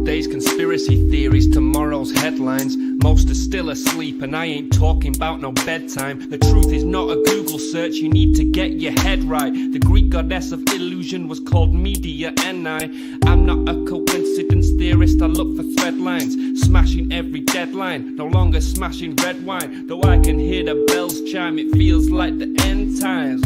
Yesterday's conspiracy theories, tomorrow's headlines. Most are still asleep and I ain't talking about no bedtime. The truth is not a Google search, you need to get your head right. The Greek goddess of illusion was called Media I'm not a coincidence theorist, I look for thread lines. Smashing every deadline, no longer smashing red wine. Though I can hear the bells chime, it feels like the end times.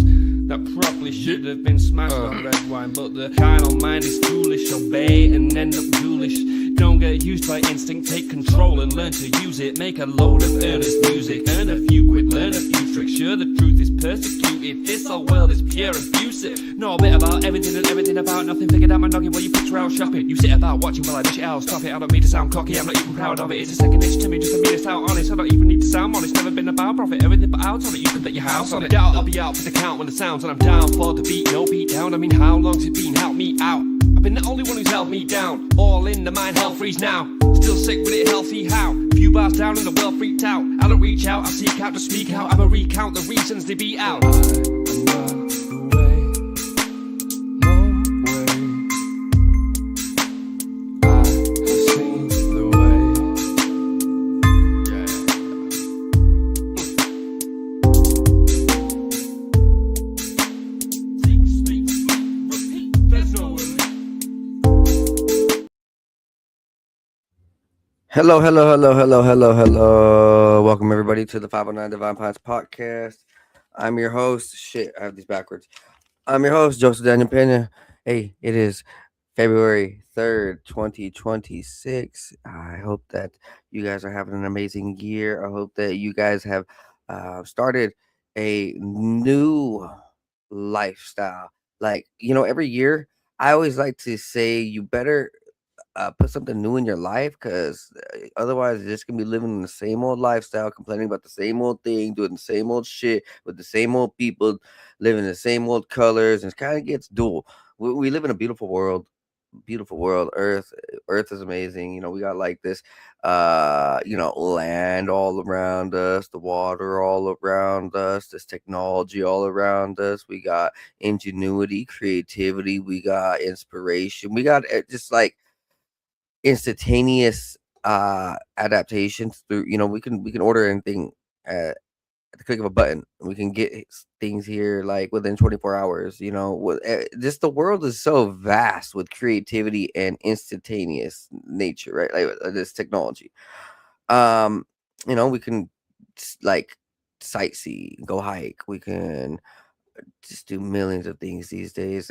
That probably should have been smashed on red wine. But the carnal mind is foolish, obey and end up ghoulish. Don't get used by instinct, take control and learn to use it. Make a load of earnest music, earn a few quid, learn a few tricks. Sure, the truth is persecuted, this whole world is pure abusive. Know a bit about everything and everything about nothing. Figured out my noggin while you picture out shopping. You sit about watching while I dish it out, stop it. I don't mean to sound cocky, I'm not even proud of it. It's a second itch to me just for me to sound honest. I don't even need to sound honest, never been about profit. Everything but out on it, you can bet your house on it. Doubt I'll be out for the count when the sounds, and I'm down for the beat, no beat down. I mean, how long's it been? Help me out. I've been the only one who's held me down. All in the mind, hell freeze now. Still sick with it, healthy how? Few bars down and the world freaked out. I don't reach out, I seek out to speak out. I'ma recount the reasons they beat out. I'm not the way, no way. I have seen the way. Seek, speak, repeat, there's no relief. Hello. Welcome everybody to the 509 Divine Pints podcast. I'm your host. Shit, I have these backwards. I'm your host, Joseph Daniel Pena. Hey, it is February 3rd, 2026. I hope that you guys are having an amazing year. I hope that you guys have started a new lifestyle. Like, every year, I always like to say you better put something new in your life, because otherwise you're just gonna be living in the same old lifestyle, complaining about the same old thing, doing the same old shit with the same old people, living the same old colors, and it kind of gets dual. We live in a beautiful world. Earth is amazing. We got like this land all around us, the water all around us, this technology all around us. We got ingenuity, creativity, we got inspiration, we got just like instantaneous adaptations through. We can order anything at the click of a button. We can get things here like within 24 hours. Just the world is so vast with creativity and instantaneous nature, right? Like this technology. We can like sightsee, go hike, we can just do millions of things these days.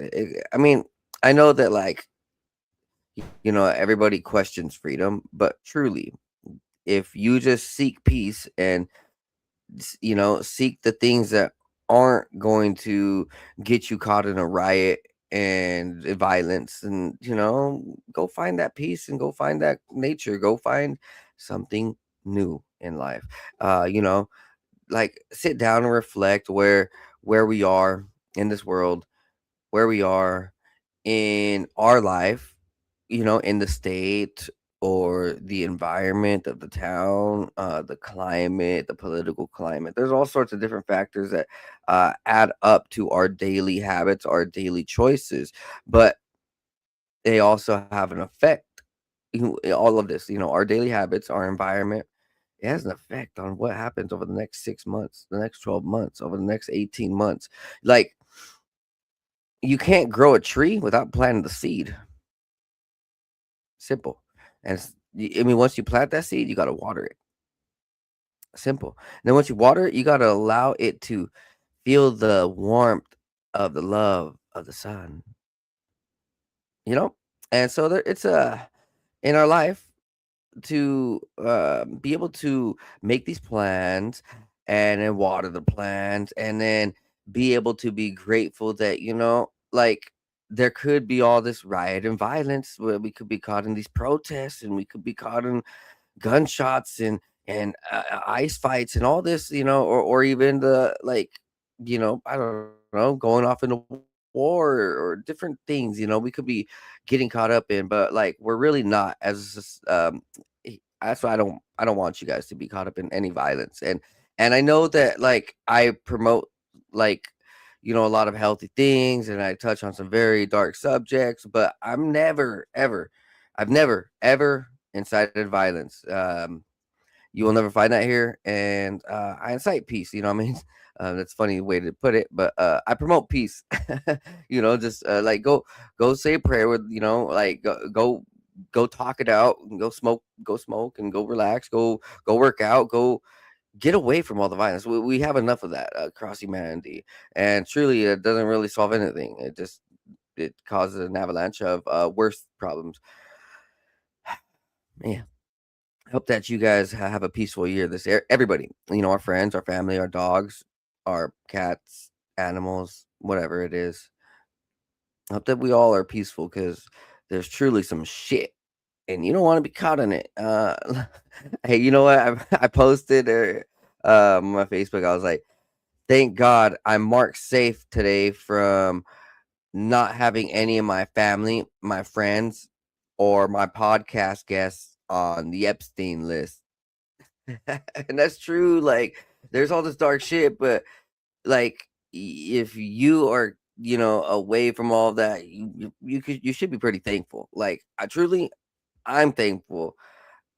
I mean, I know that like everybody questions freedom, but truly, if you just seek peace and seek the things that aren't going to get you caught in a riot and violence, and go find that peace and go find that nature, go find something new in life. Like sit down and reflect where we are in this world, where we are in our life, in the state or the environment of the town, the climate, the political climate. There's all sorts of different factors that add up to our daily habits, our daily choices, but they also have an effect. All of this, our daily habits, our environment, it has an effect on what happens over the next 6 months, the next 12 months, over the next 18 months. Like, you can't grow a tree without planting the seed. Simple. And once you plant that seed, you got to water it. Simple. And then once you water it, you got to allow it to feel the warmth of the love of the sun. And so it's in our life to be able to make these plans and then water the plants, and then be able to be grateful that like there could be all this riot and violence, where we could be caught in these protests, and we could be caught in gunshots and ice fights and all this, or even the like, I don't know, going off into war or different things. We could be getting caught up in, but like we're really not. That's why I don't want you guys to be caught up in any violence. And I know that like I promote like a lot of healthy things, and I touch on some very dark subjects, but I'm never ever I've never ever incited violence. You will never find that here, and I incite peace. You know what I mean? That's a funny way to put it, but I promote peace. Just like go say a prayer with like go talk it out, and go smoke, and go relax, go work out, go get away from all the violence. We have enough of that across humanity, and truly, it doesn't really solve anything. It causes an avalanche of worse problems. Man, I hope that you guys have a peaceful year this year. Everybody, our friends, our family, our dogs, our cats, animals, whatever it is. I hope that we all are peaceful because there's truly some shit and you don't want to be caught in it. Hey, you know what? I posted on my Facebook. I was like, thank God I'm marked safe today from not having any of my family, my friends, or my podcast guests on the Epstein list. And that's true. Like, there's all this dark shit, but like, if you are, away from all that, you should be pretty thankful. Like, I'm thankful.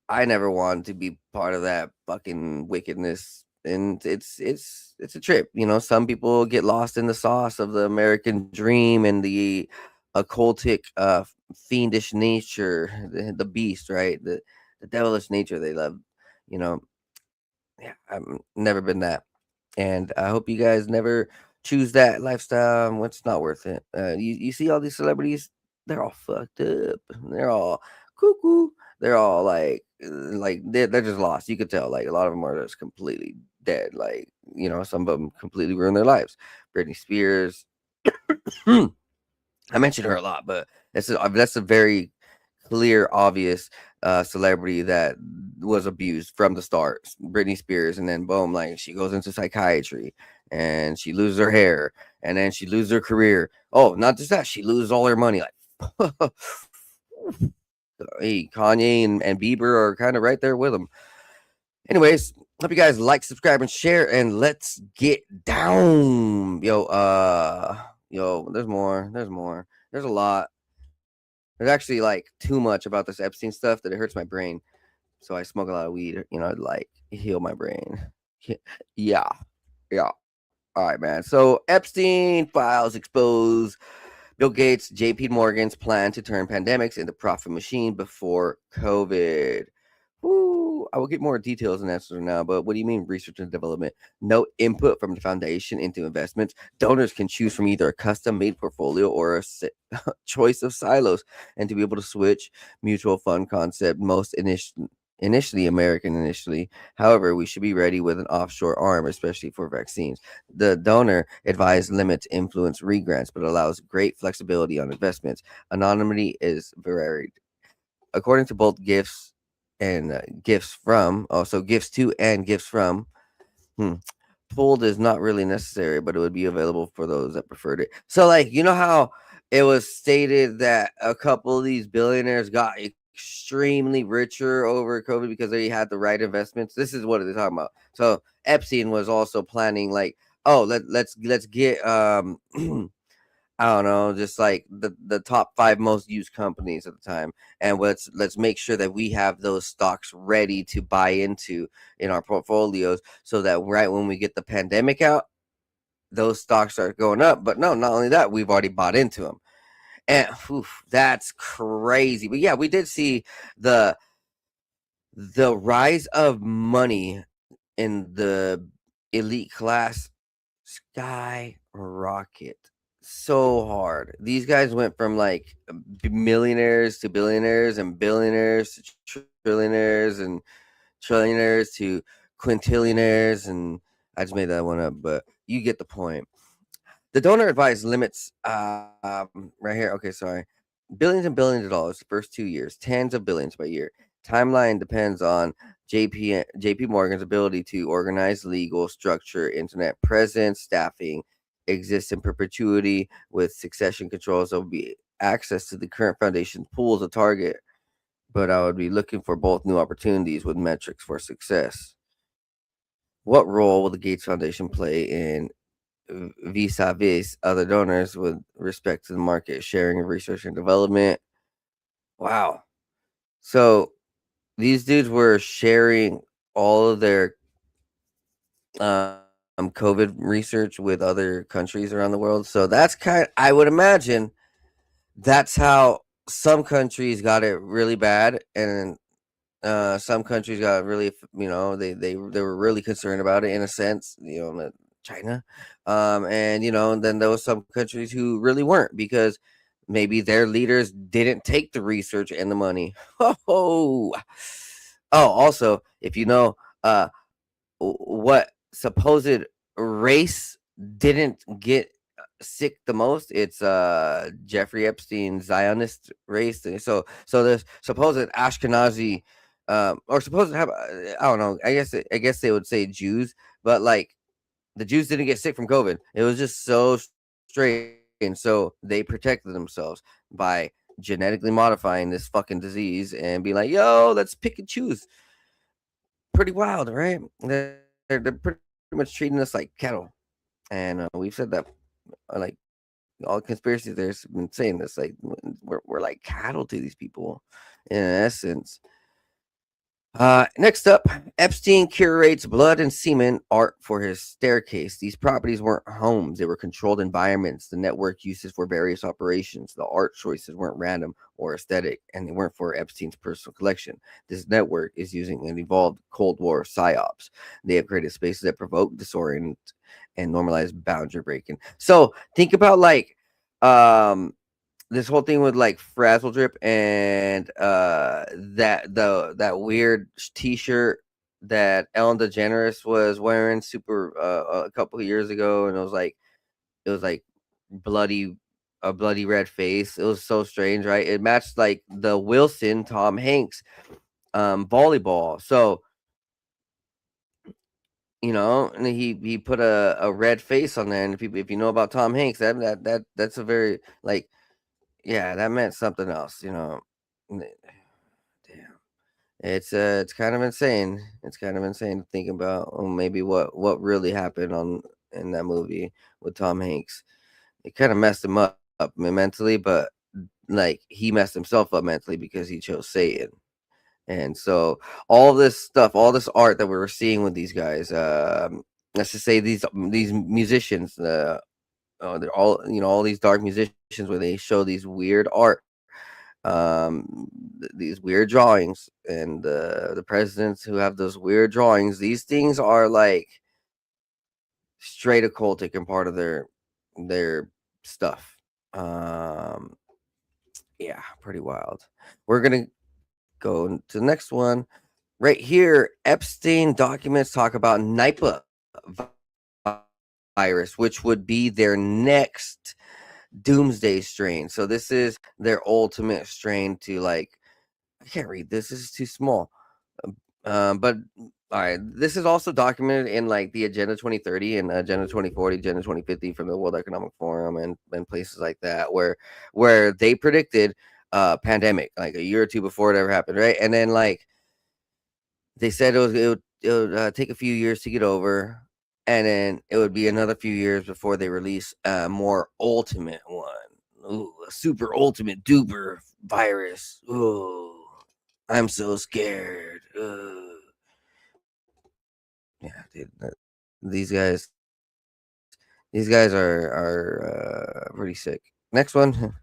I never wanted to be part of that fucking wickedness. And it's a trip. Some people get lost in the sauce of the American dream and the occultic fiendish nature, the beast, right? The devilish nature they love. You know, yeah, I've never been that. And I hope you guys never choose that lifestyle. It's not worth it. You see all these celebrities, they're all fucked up. They're all cuckoo. They're all like they're just lost. You could tell. Like a lot of them are just completely dead. Like some of them completely ruin their lives. Britney Spears. I mentioned her a lot, but that's a very clear, obvious celebrity that was abused from the start. Britney Spears, and then boom, like she goes into psychiatry and she loses her hair, and then she loses her career. Oh, not just that, she loses all her money. Like, hey, Kanye and Bieber are kind of right there with them. Anyways, hope you guys like, subscribe, and share, and let's get down. Yo, there's more. There's more. There's a lot. There's actually like too much about this Epstein stuff that it hurts my brain. So I smoke a lot of weed, to like heal my brain. Yeah. Yeah. All right, man. So Epstein files expose Bill Gates, JP Morgan's plan to turn pandemics into profit machine before COVID. Woo. I will get more details and answers now, but what do you mean research and development? No input from the foundation into investments. Donors can choose from either a custom-made portfolio or a choice of silos, and to be able to switch mutual fund concept initially American initially. However, we should be ready with an offshore arm, especially for vaccines. The donor advised limits influence regrants, but allows great flexibility on investments. Anonymity is varied. According to both gifts and gifts from, also gifts to and gifts from, pooled is not really necessary, but it would be available for those that preferred it. So, like, you know how it was stated that a couple of these billionaires got extremely richer over COVID because they had the right investments. This is what they're talking about. So Epstein was also planning, like, oh, let's get I don't know, just like the top 5 most used companies at the time, and let's make sure that we have those stocks ready to buy into in our portfolios, so that right when we get the pandemic out, those stocks are going up. But no, not only that, we've already bought into them, and that's crazy. But yeah, we did see the rise of money in the elite class skyrocket so hard. These guys went from like millionaires to billionaires, and billionaires to trillionaires, and trillionaires to quintillionaires, and I just made that one up, but you get the point. The donor advised limits right here. Okay, sorry. Billions and billions of dollars the first 2 years, tens of billions by year. Timeline depends on JP Morgan's ability to organize legal structure, internet presence, staffing, exists in perpetuity with succession controls. There will be access to the current foundation pools a target, but I would be looking for both new opportunities with metrics for success. What role will the Gates Foundation play in vis-a-vis other donors with respect to the market sharing of research and development? Wow. So these dudes were sharing all of their COVID research with other countries around the world. So that's I would imagine that's how some countries got it really bad, and some countries got really, they were really concerned about it in a sense, China, and then there was some countries who really weren't because maybe their leaders didn't take the research and the money. Oh, also, if uh, what supposed race didn't get sick the most, it's Jeffrey Epstein Zionist race. So there's supposed Ashkenazi, or supposed to have, I don't know, I guess they would say Jews, but like the Jews didn't get sick from COVID. It was just so strange. So they protected themselves by genetically modifying this fucking disease and be like, yo, let's pick and choose. Pretty wild, right? They're pretty much treating us like cattle, and we've said that, like, all conspiracy theorists have been saying this. Like, we're like cattle to these people, in essence. Next up, Epstein curates blood and semen art for his staircase. These properties weren't homes, they were controlled environments. The network uses for various operations. The art choices weren't random or aesthetic, and they weren't for Epstein's personal collection. This network is using an evolved Cold War psyops. They have created spaces that provoke, disorient, and normalize boundary breaking. So think about like, this whole thing with like Frazzle Drip and that weird t-shirt that Ellen DeGeneres was wearing super a couple of years ago, and it was like bloody a bloody red face. It was so strange, right? It matched like the Wilson Tom Hanks volleyball. So and he put a red face on there, and if you know about Tom Hanks, that's a very like, yeah, that meant something else. N- Damn, it's kind of insane. It's kind of insane to think about, maybe what really happened on in that movie with Tom Hanks. It kind of messed him up mentally, but like he messed himself up mentally because he chose Satan. And so all this stuff, all this art that we were seeing with these guys, let's just say these musicians, they're all all these dark musicians where they show these weird art, these weird drawings, and the presidents who have those weird drawings. These things are like straight occultic and part of their stuff. Um, yeah, pretty wild. We're gonna go to the next one. Right here, Epstein documents talk about Nipah virus, which would be their next doomsday strain. So this is their ultimate strain to like, I can't read this. This is too small. But all right, this is also documented in like the Agenda 2030 and Agenda 2040, Agenda 2050 from the World Economic Forum and places like that, where they predicted pandemic like a year or two before it ever happened, right? And then like they said it would take a few years to get over, and then it would be another few years before they release a more ultimate one. Ooh, a super ultimate duper virus. Ooh, I'm so scared. Yeah, dude, these guys, these guys are pretty sick. Next one,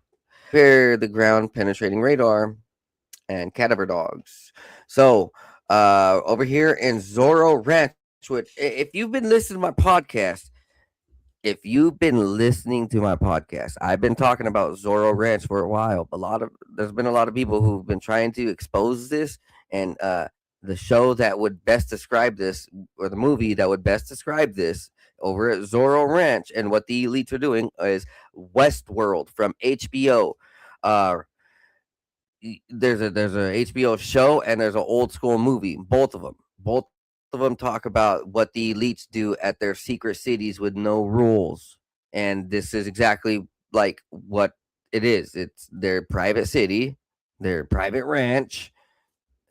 pair the ground penetrating radar and cadaver dogs. So over here in Zorro Ranch, which if you've been listening to my podcast, I've been talking about Zorro Ranch for a while. There's been a lot of people who've been trying to expose this, and the show that would best describe this, or the movie that would best describe this over at Zorro Ranch and what the elites are doing, is Westworld from HBO. Uh, there's a HBO show and there's an old school movie. Both of them talk about what the elites do at their secret cities with no rules, and this is exactly like what it is. It's their private city, their private ranch,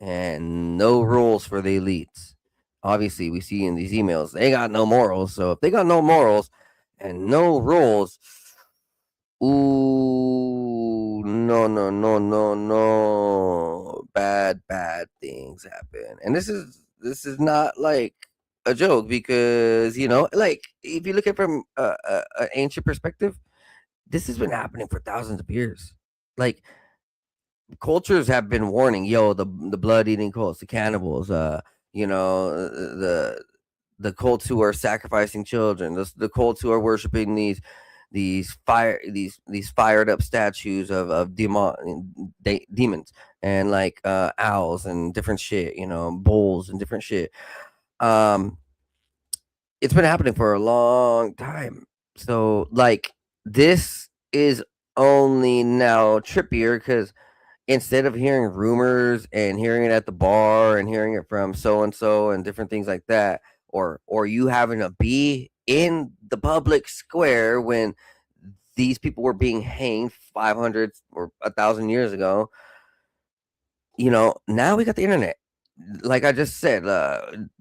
and no rules for the elites. Obviously, we see in these emails they got no morals. So if they got no morals and no rules, ooh, no, no, no, no, no. bad things happen. And this is not like a joke, because like, if you look at it from an ancient perspective, this has been happening for thousands of years. Like, cultures have been warning, yo, the blood eating cults, the cannibals, the cults who are sacrificing children, the cults who are worshiping these fired up statues of demons, and like owls and different shit, bulls and different shit. Um, it's been happening for a long time. So like, this is only now trippier, because instead of hearing rumors and hearing it at the bar and hearing it from so and so and different things like that, or you having to be in the public square when these people were being hanged 500 or 1,000 years ago, now we got the internet. Like I just said,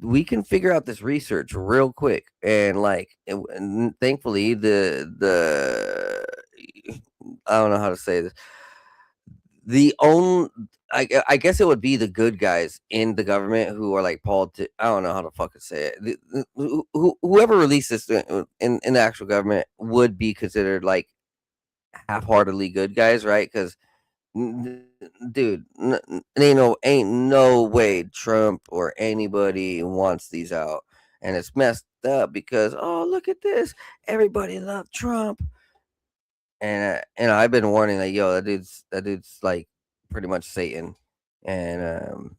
we can figure out this research real quick, and like, and thankfully, the I don't know how to say this. The only I guess it would be the good guys in the government who are like I don't know how to fucking say it. Whoever released this in the actual government would be considered like half-heartedly good guys, right? Because, dude, ain't no way Trump or anybody wants these out, and it's messed up because, oh, look at this, everybody loved Trump. And I've been warning, like, yo, that dude's like pretty much Satan. And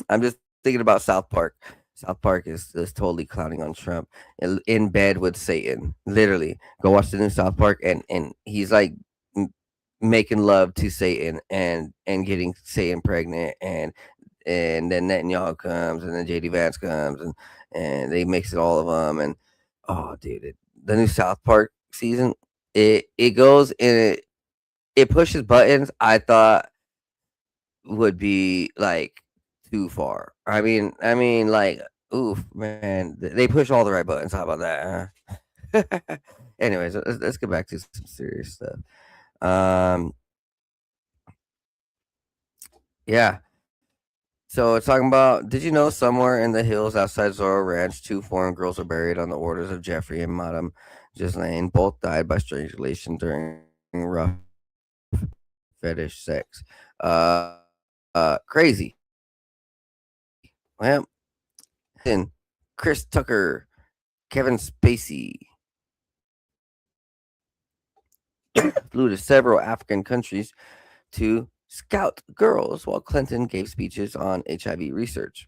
I'm just thinking about South Park. South Park is totally clowning on Trump, in bed with Satan. Literally, go watch the new South Park, and he's like making love to Satan, and getting Satan pregnant, and then Netanyahu comes, and then JD Vance comes, and they mix it all of them. And oh, dude, the new South Park season, it goes and it pushes buttons I thought would be like too far. I mean, like, oof, man, they push all the right buttons. How about that? Huh? Anyways, let's get back to some serious stuff. Um, yeah. So it's talking about. Did you know somewhere in the hills outside Zorro Ranch, two foreign girls are buried on the orders of Jeffrey and Madame Ghislaine. Both died by strangulation during rough fetish sex. Crazy. Well, then Chris Tucker, Kevin Spacey flew to several African countries to scout girls while Clinton gave speeches on HIV research.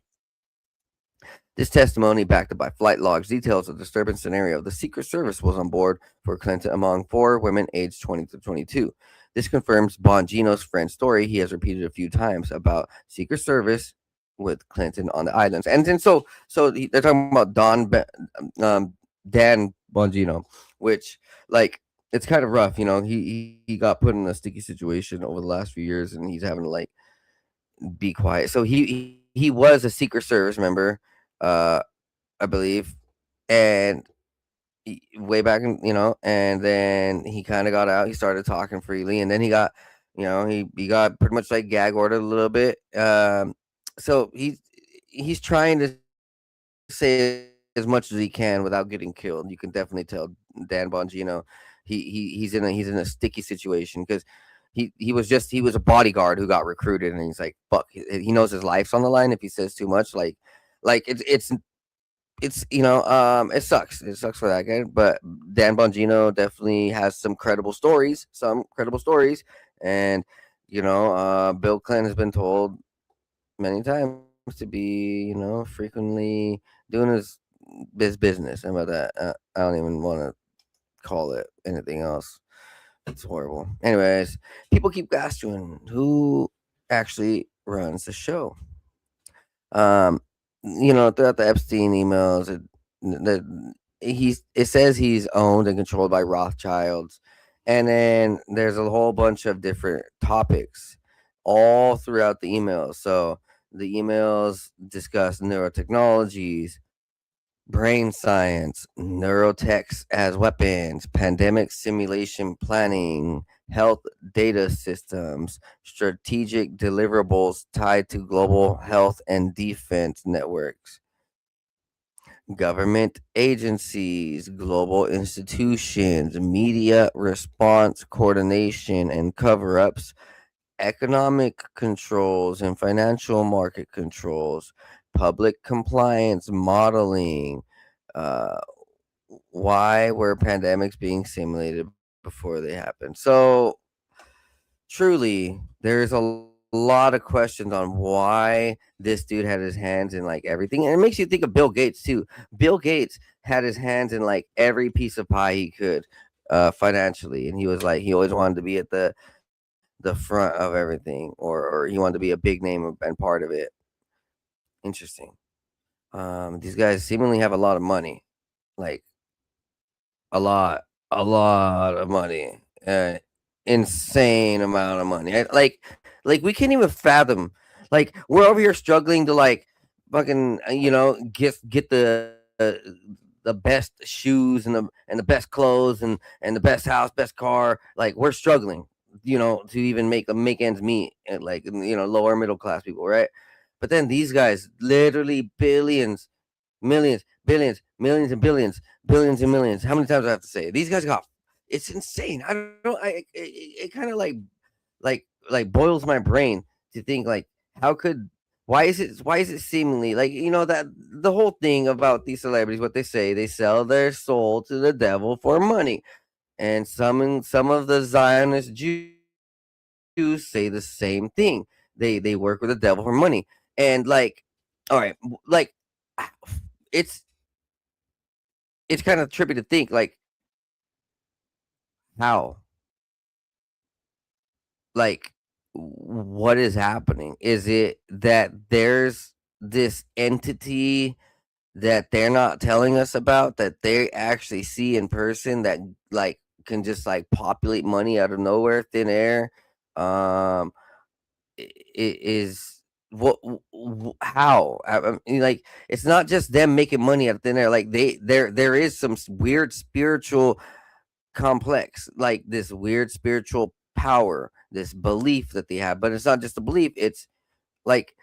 This testimony, backed up by flight logs, details a disturbing scenario. The Secret Service was on board for Clinton among 4 women aged 20 to 22. This confirms Bongino's friend's story he has repeated a few times about Secret Service with Clinton on the islands. And then they're talking about Dan Bongino, which, like, it's kind of rough. He got put in a sticky situation over the last few years, and he's having to like be quiet. So he was a Secret Service member, uh, I believe, and way back in, and then he kind of got out. He started talking freely, and then he got pretty much like gag ordered a little bit. So he's trying to say as much as he can without getting killed. You can definitely tell Dan Bongino he's in a sticky situation, because he was a bodyguard who got recruited, and he's like, fuck, he knows his life's on the line if he says too much. Like it sucks for that guy. But Dan Bongino definitely has some credible stories, and Bill Clinton has been told many times to be, frequently doing his business. And about that, I don't even want to call it anything else. It's horrible. Anyways, people keep asking who actually runs the show. Um, throughout the Epstein emails, it says he's owned and controlled by Rothschilds, and then there's a whole bunch of different topics all throughout the emails. So the emails discuss neurotechnologies, brain science, neurotechs as weapons, pandemic simulation planning, health data systems, strategic deliverables tied to global health and defense networks, government agencies, global institutions, media response coordination and cover ups, economic controls and financial market controls, public compliance modeling. Uh, why were pandemics being simulated before they happen? So, truly, there's a lot of questions on why this dude had his hands in like everything. And it makes you think of Bill Gates too. Bill Gates had his hands in like every piece of pie he could financially. And he was like, he always wanted to be at the front of everything, or he wanted to be a big name and part of it. Interesting. These guys seemingly have a lot of money, like a lot, a lot of money, insane amount of money. Like we can't even fathom. Like we're over here struggling to like fucking get the best shoes and the best clothes and the best house, best car. Like we're struggling, to even make ends meet, and like lower middle class people, right? But then these guys, literally billions, millions, billions, millions and billions, billions and millions. How many times do I have to say it? These guys got, it's insane. I don't it kind of like boils my brain to think like how could why is it seemingly like that the whole thing about these celebrities, what they sell their soul to the devil for money. And some of the Zionist Jews say the same thing. They work with the devil for money. And like, all right, like it's it's kind of trippy to think like how, like, what is happening? Is it that there's this entity that they're not telling us about, that they actually see in person, that like can just like populate money out of nowhere, thin air? Um, it is what how I mean, like it's not just them making money out of thin air. Like there is some weird spiritual complex, like this weird spiritual power, this belief that they have. But it's not just a belief, it's like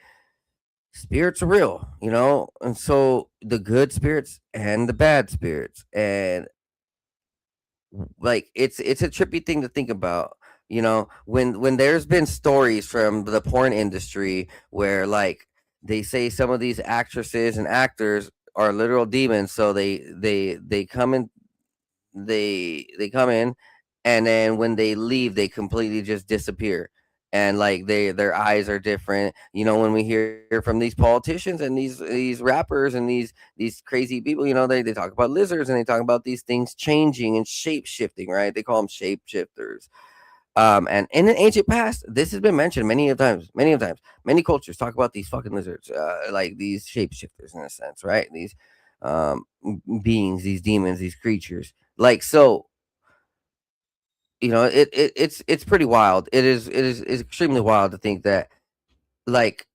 spirits are real, and so the good spirits and the bad spirits. And like it's a trippy thing to think about, when there's been stories from the porn industry where like they say some of these actresses and actors are literal demons. So they come in, they come in, and then when they leave they completely just disappear. And like their eyes are different, when we hear from these politicians and these rappers and these crazy people, they talk about lizards, and they talk about these things changing and shape shifting, right? They call them shape shifters. And in the ancient past, this has been mentioned many of times. Many cultures talk about these fucking lizards, like these shapeshifters in a sense, right? These beings, these demons, these creatures. Like so, it's pretty wild. It's extremely wild to think that like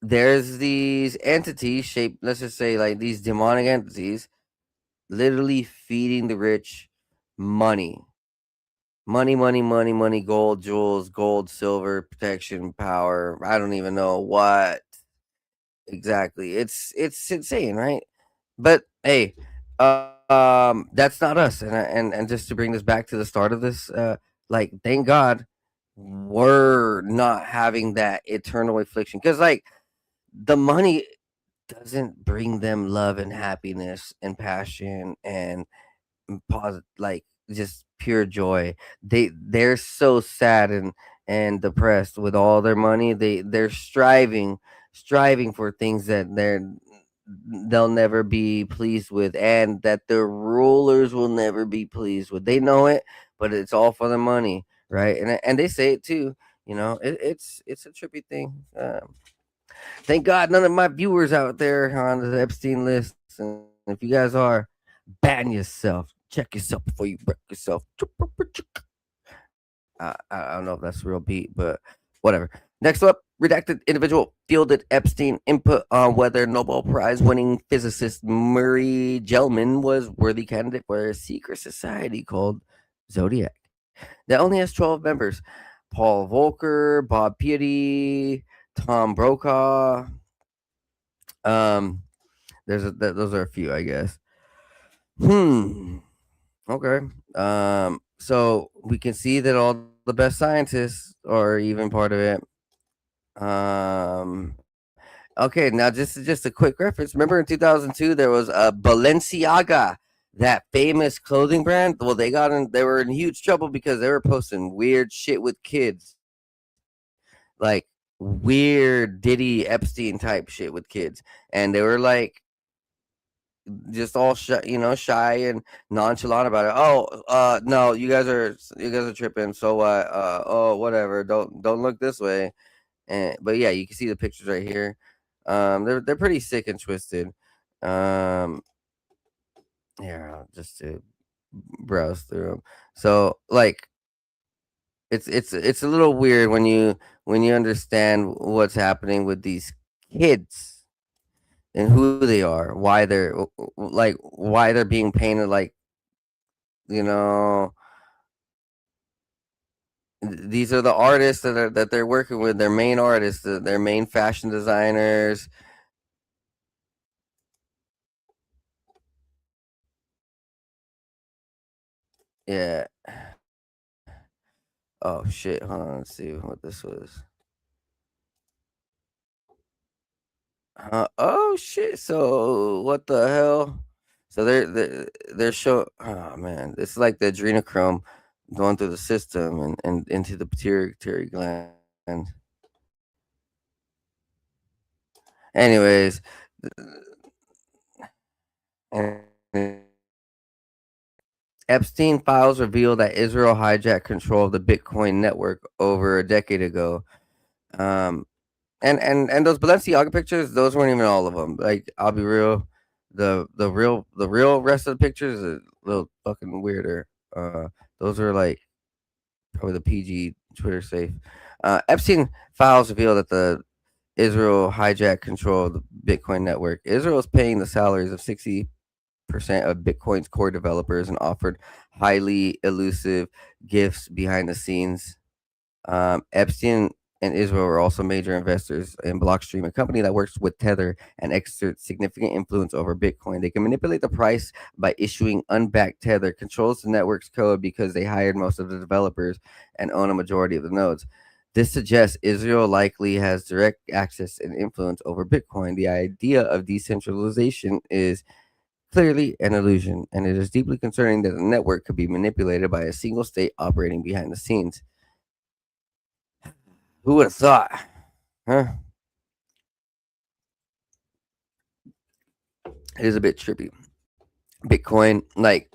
there's these entities shaped, let's just say like these demonic entities, literally feeding the rich money. Money, money, money, money, gold, jewels, gold, silver, protection, power. I don't even know what exactly. It's insane, right? But hey, that's not us. And just to bring this back to the start of this, like thank God we're not having that eternal affliction, because like the money doesn't bring them love and happiness and passion and positive, like just pure joy. They're so sad and depressed with all their money. They're striving for things that they'll never be pleased with, and that the rulers will never be pleased with. They know it, but it's all for the money, right? And they say it too. It's a trippy thing. Thank God none of my viewers out there are on the Epstein list. And if you guys are, ban yourself. Check yourself before you wreck yourself. I don't know if that's a real beat, but whatever. Next up, redacted individual fielded Epstein input on whether Nobel Prize winning physicist Murray Gell-Mann was worthy candidate for a secret society called Zodiac that only has 12 members. Paul Volcker, Bob Peary, Tom Brokaw. Um, those are a few, I guess. Hmm. Okay. So we can see that all the best scientists are even part of it. Okay, now just a quick reference. Remember in 2002 there was a Balenciaga, that famous clothing brand. Well, they were in huge trouble because they were posting weird shit with kids, like weird Diddy Epstein type shit with kids, and they were like just all shy and nonchalant about it. Oh, no, you guys are tripping. So what? Oh, whatever. Don't look this way. And but yeah, you can see the pictures right here. They're pretty sick and twisted. Um, yeah, just to browse through them. So like, it's a little weird when you understand what's happening with these kids and who they are, why why they're being painted like you know these are the artists that they're working with, their main artists, their main fashion designers. Yeah. Oh shit, hold on, let's see what this was. Oh shit, so what the hell? So they're show oh man, it's like the adrenochrome going through the system and into the pituitary gland. Anyways, and Epstein files reveal that Israel hijacked control of the Bitcoin network over a decade ago. Um, and those Balenciaga pictures, those weren't even all of them. Like, I'll be real, the real rest of the pictures are a little fucking weirder. Those are like probably the PG Twitter safe. Epstein files reveal that the Israel hijacked control of the Bitcoin network. Israel is paying the salaries of 60% of Bitcoin's core developers and offered highly elusive gifts behind the scenes. Epstein and Israel are also major investors in Blockstream, a company that works with Tether and exerts significant influence over Bitcoin. They can manipulate the price by issuing unbacked Tether, controls the network's code because they hired most of the developers and own a majority of the nodes. This suggests Israel likely has direct access and influence over Bitcoin. The idea of decentralization is clearly an illusion, and it is deeply concerning that the network could be manipulated by a single state operating behind the scenes. Who would have thought? Huh? It is a bit trippy. Bitcoin, like,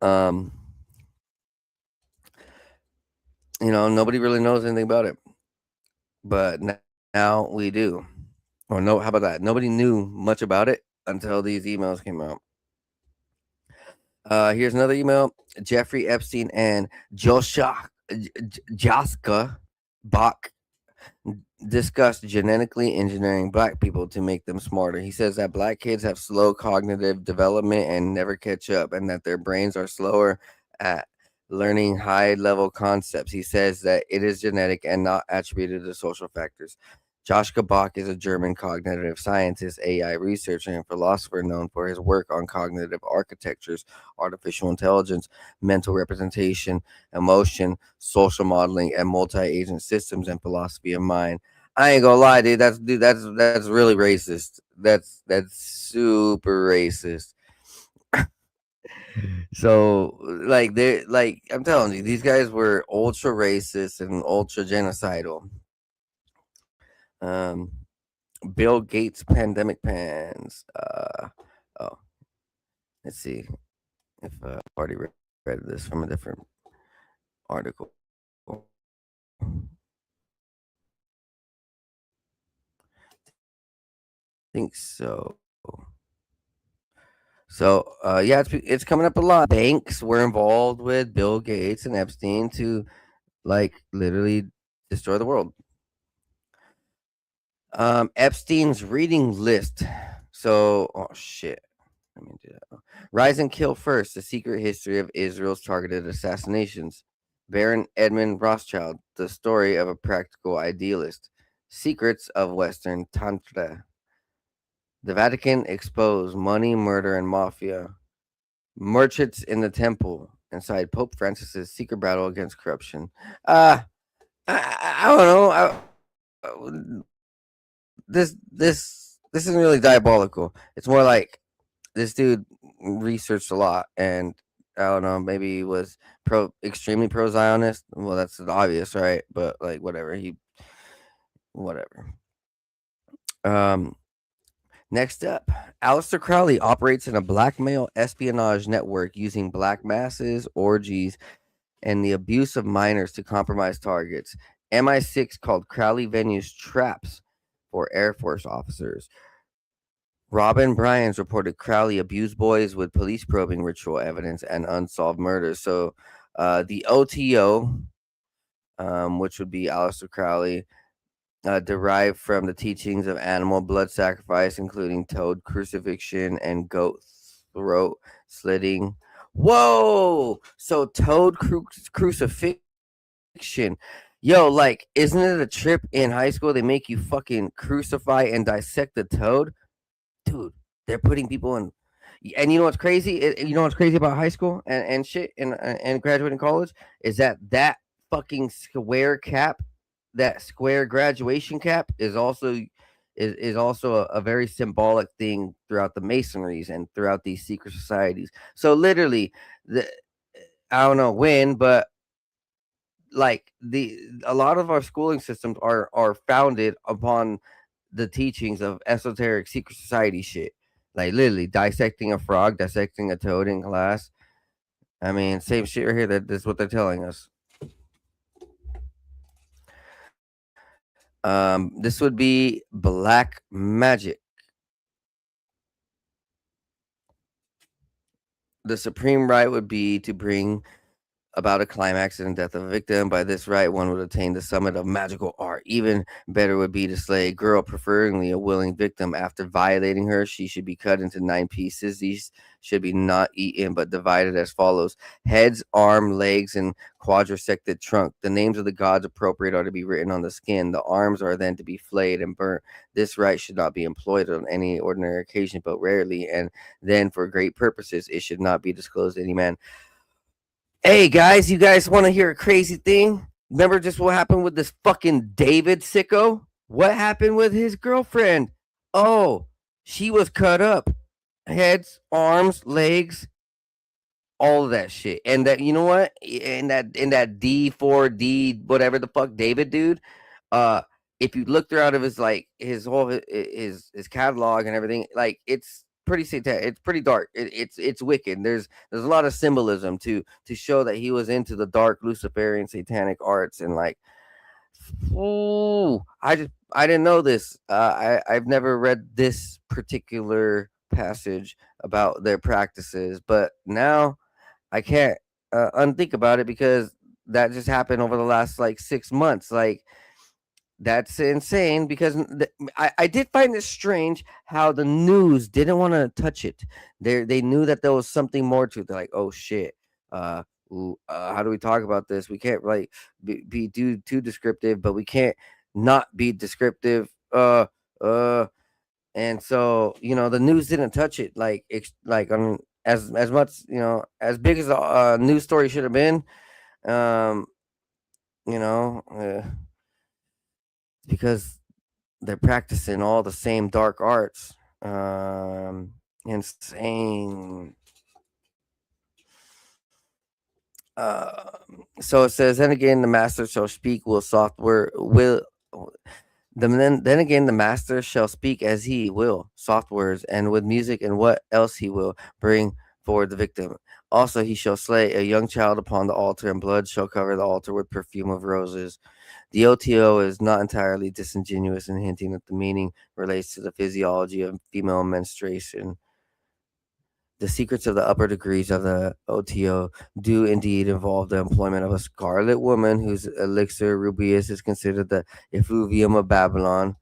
um, nobody really knows anything about it, but now we do. Or no, how about that? Nobody knew much about it until these emails came out. Here's another email. Jeffrey Epstein and Joska Bach discussed genetically engineering black people to make them smarter. He says that black kids have slow cognitive development and never catch up, and that their brains are slower at learning high level concepts. He says that it is genetic and not attributed to social factors. Josh Kabak is a German cognitive scientist, AI researcher, and philosopher known for his work on cognitive architectures, artificial intelligence, mental representation, emotion, social modeling, and multi-agent systems and philosophy of mind. I ain't gonna lie, dude. That's really racist. That's super racist. So like I'm telling you, these guys were ultra racist and ultra genocidal. Um, Bill Gates pandemic plans. Oh, let's see if I've already read this from a different article. Think so. So yeah, it's coming up a lot. Banks were involved with Bill Gates and Epstein to like literally destroy the world. Epstein's reading list. So, oh shit. Let me do that. Rise and Kill First: The Secret History of Israel's Targeted Assassinations. Baron Edmund Rothschild: The Story of a Practical Idealist. Secrets of Western Tantra. The Vatican Exposed: Money, Murder, and Mafia. Merchants in the Temple: Inside Pope Francis's Secret Battle Against Corruption. Uh, I don't know. This isn't really diabolical. It's more like this dude researched a lot, and I don't know, maybe he was extremely pro Zionist. Well, that's obvious, right? But like whatever. Um Next up, Aleister Crowley operates in a blackmail espionage network using black masses, orgies, and the abuse of minors to compromise targets. MI6 called Crowley venues traps for Air Force officers. Robin Bryans reported Crowley abused boys with police probing ritual evidence and unsolved murders. So the OTO, which would be Aleister Crowley, derived from the teachings of animal blood sacrifice, including toad crucifixion and goat throat slitting. Whoa! So toad crucifixion. Yo, like, isn't it a trip in high school? They make you fucking crucify and dissect the toad? Dude, they're putting people in. And you know what's crazy? You know what's crazy about high school and shit and graduating college is that fucking square cap, that square graduation cap is also a very symbolic thing throughout the masonries and throughout these secret societies. So literally, the I don't know when, but like the a lot of our schooling systems are founded upon the teachings of esoteric secret society shit. Like literally dissecting a frog, dissecting a toad in class. I mean, same shit right here. That's what they're telling us. This would be black magic. The supreme right would be to bring about a climax and death of a victim. By this right, one would attain the summit of magical art. Even better would be to slay a girl, preferably a willing victim. After violating her, she should be cut into 9 pieces. These should be not eaten, but divided as follows: heads, arm, legs, and quadrisected trunk. The names of the gods appropriate are to be written on the skin. The arms are then to be flayed and burnt. This rite should not be employed on any ordinary occasion, but rarely, and then for great purposes. It should not be disclosed to any man. Hey guys, you guys want to hear a crazy thing? Remember just what happened with this fucking David sicko? What happened with his girlfriend? Oh, she was cut up. Heads, arms, legs, all of that shit. And that, you know what? In that D4D whatever the fuck David dude, uh if you look throughout of his like his whole his catalog and everything, like it's pretty satanic. It's pretty dark. It's wicked. There's a lot of symbolism to show that he was into the dark Luciferian satanic arts and like, ooh, I didn't know this. I've never read this particular passage about their practices, but now I can't unthink about it because that just happened over the last like 6 months. Like that's insane because I did find it strange how the news didn't want to touch it. They knew that there was something more to it. They're like, oh shit, how do we talk about this? We can't like be too descriptive, but we can't not be descriptive. Uh, and so the news didn't touch it like as much as big as a news story should have been. Um, you know, because they're practicing all the same dark arts. Insane. So it says, then again, the master shall speak. Will software will then again the master shall speak as he will, soft words, and with music, and what else he will bring forward the victim. Also he shall slay a young child upon the altar, and blood shall cover the altar with perfume of roses. The OTO is not entirely disingenuous in hinting that the meaning relates to the physiology of female menstruation. The secrets of the upper degrees of the OTO do indeed involve the employment of a scarlet woman whose elixir rubius is considered the effluvium of Babylon,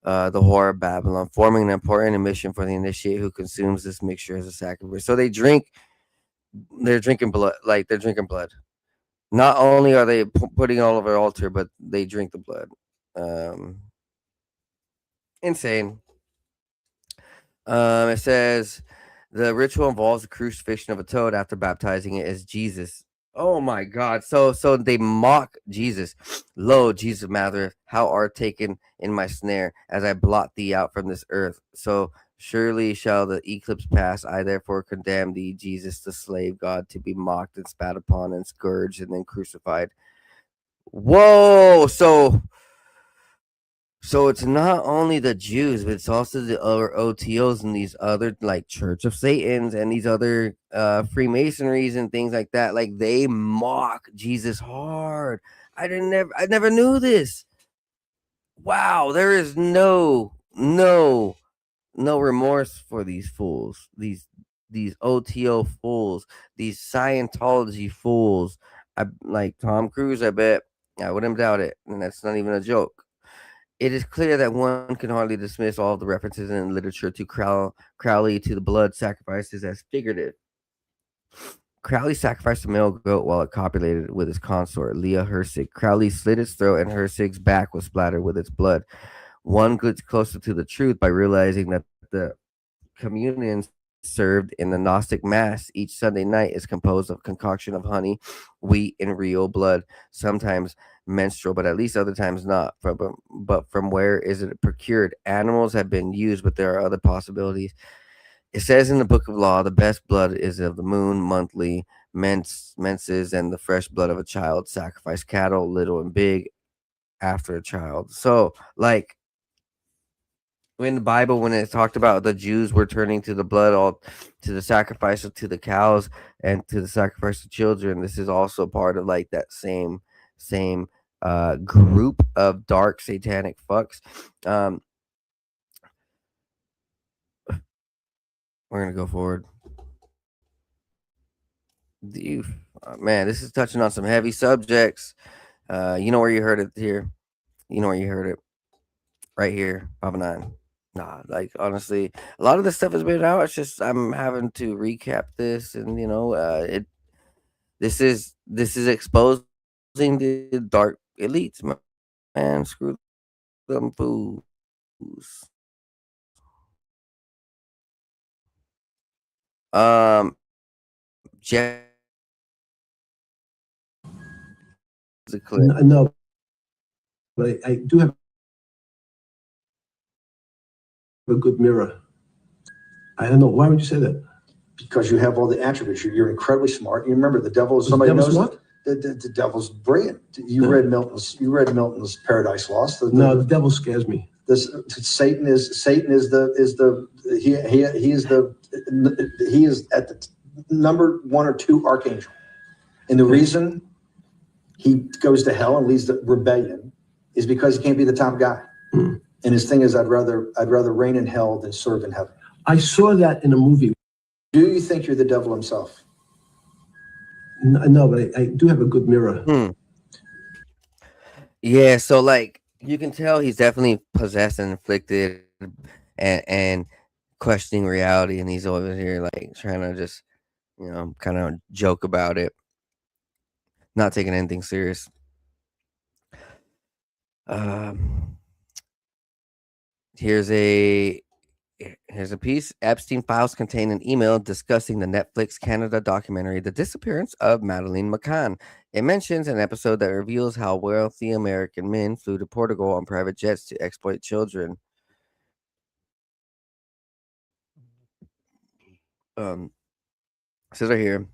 the whore of Babylon, forming an important emission for the initiate who consumes this mixture as a sacrifice. So they're drinking blood, like they're drinking blood. Not only are they putting all over the altar, but they drink the blood. Um, Insane. It says the ritual involves the crucifixion of a toad after baptizing it as Jesus. Oh my God! So they mock Jesus. Lo, Jesus Mather, how art taken in my snare, as I blot thee out from this earth. So surely shall the eclipse pass. I therefore condemn thee, Jesus, the slave God, to be mocked and spat upon and scourged and then crucified. Whoa! So it's not only the Jews, but it's also the other OTOs and these other like Church of Satan's and these other Freemasonries and things like that. Like they mock Jesus hard. I never knew this. Wow, there is no remorse for these fools. These OTO fools, these Scientology fools. I like Tom Cruise, I bet. I wouldn't doubt it. And that's not even a joke. It is clear that one can hardly dismiss all of the references in literature to Crowley to the blood sacrifices as figurative. Crowley sacrificed a male goat while it copulated with his consort, Leah Hersig. Crowley slit its throat, and Hersig's back was splattered with its blood. One gets closer to the truth by realizing that the communion served in the Gnostic Mass each Sunday night is composed of concoction of honey, wheat, and real blood, sometimes menstrual, but at least other times not. But from where is it procured? Animals have been used, but there are other possibilities. It says in the Book of Law, the best blood is of the moon, monthly, menses, and the fresh blood of a child. Sacrifice cattle, little and big, after a child. So, like, in the Bible, when it talked about the Jews were turning to the blood, all to the sacrifice to the cows and to the sacrifice of children, this is also part of like that same group of dark satanic fucks. Um, we're gonna go forward. Man, this is touching on some heavy subjects. You know where you heard it here. You know where you heard it right here, Papa Nine. Nah, like honestly, a lot of this stuff has been out. It's just I'm having to recap this, and this is exposing the dark elites, man. Screw them fools. Jeff the clip. No, but I do have a good mirror. I don't know. Why would you say that? Because you have all the attributes. You're incredibly smart. You remember the devil is somebody knows smart? The devil's brilliant. You read Milton's Paradise Lost. No, the devil scares me. Satan is at the number 1 or 2 archangel, and the reason he goes to hell and leads the rebellion is because he can't be the top guy. And his thing is, I'd rather reign in hell than serve in heaven. I saw that in a movie. Do you think you're the devil himself? No, but I do have a good mirror. Yeah, so like you can tell he's definitely possessed and inflicted and questioning reality, and he's over here like trying to just kind of joke about it, not taking anything serious. Here's a piece. Epstein files contain an email discussing the Netflix Canada documentary The Disappearance of Madeleine McCann. It mentions an episode that reveals how wealthy American men flew to Portugal on private jets to exploit children. Says right here,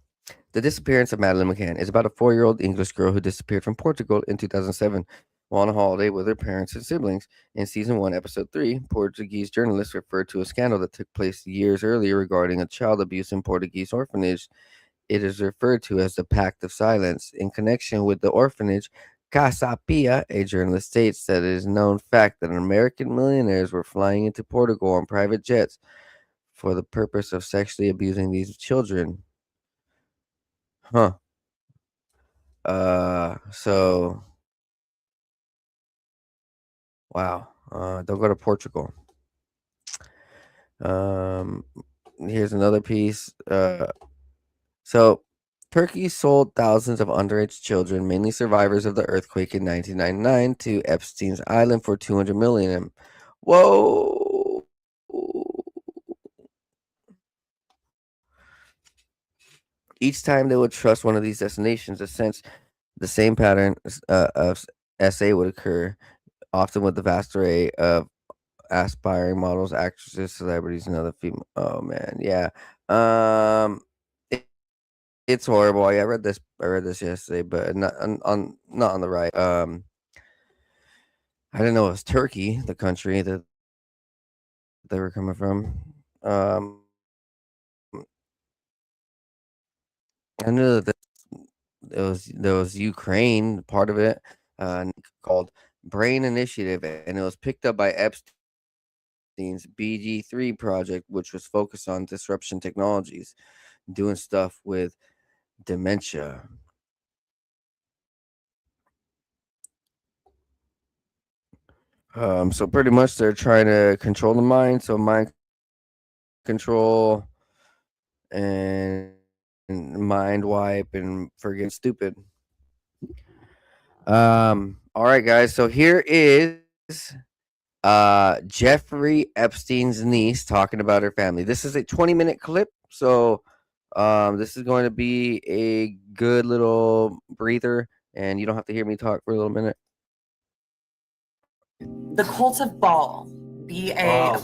The Disappearance of Madeleine McCann is about a 4-year-old English girl who disappeared from Portugal in 2007 while on a holiday with her parents and siblings. In season 1, episode 3, Portuguese journalists referred to a scandal that took place years earlier regarding a child abuse in Portuguese orphanage. It is referred to as the Pact of Silence. In connection with the orphanage, Casa Pia, a journalist, states that it is known fact that American millionaires were flying into Portugal on private jets for the purpose of sexually abusing these children. Huh. So wow. Don't go to Portugal. Um, Here's another piece. So Turkey sold thousands of underage children, mainly survivors of the earthquake in 1999, to Epstein's island for 200 million. Whoa. Each time they would trust one of these destinations, the same pattern of SA would occur, often with the vast array of aspiring models, actresses, celebrities, and other female. Oh man, yeah. Um, it's horrible. Yeah, I read this. I read this yesterday, but not on the right. I didn't know it was Turkey, the country that they were coming from. I knew that there was Ukraine part of it, called Brain Initiative, and it was picked up by Epstein's BG3 project, which was focused on disruption technologies, doing stuff with dementia. So pretty much they're trying to control the mind, so mind control and mind wipe and forget stupid. All right, guys. So here is Jeffrey Epstein's niece talking about her family. This is a 20-minute clip, so this is going to be a good little breather, and you don't have to hear me talk for a little minute. The cult of Baal, B-A-L.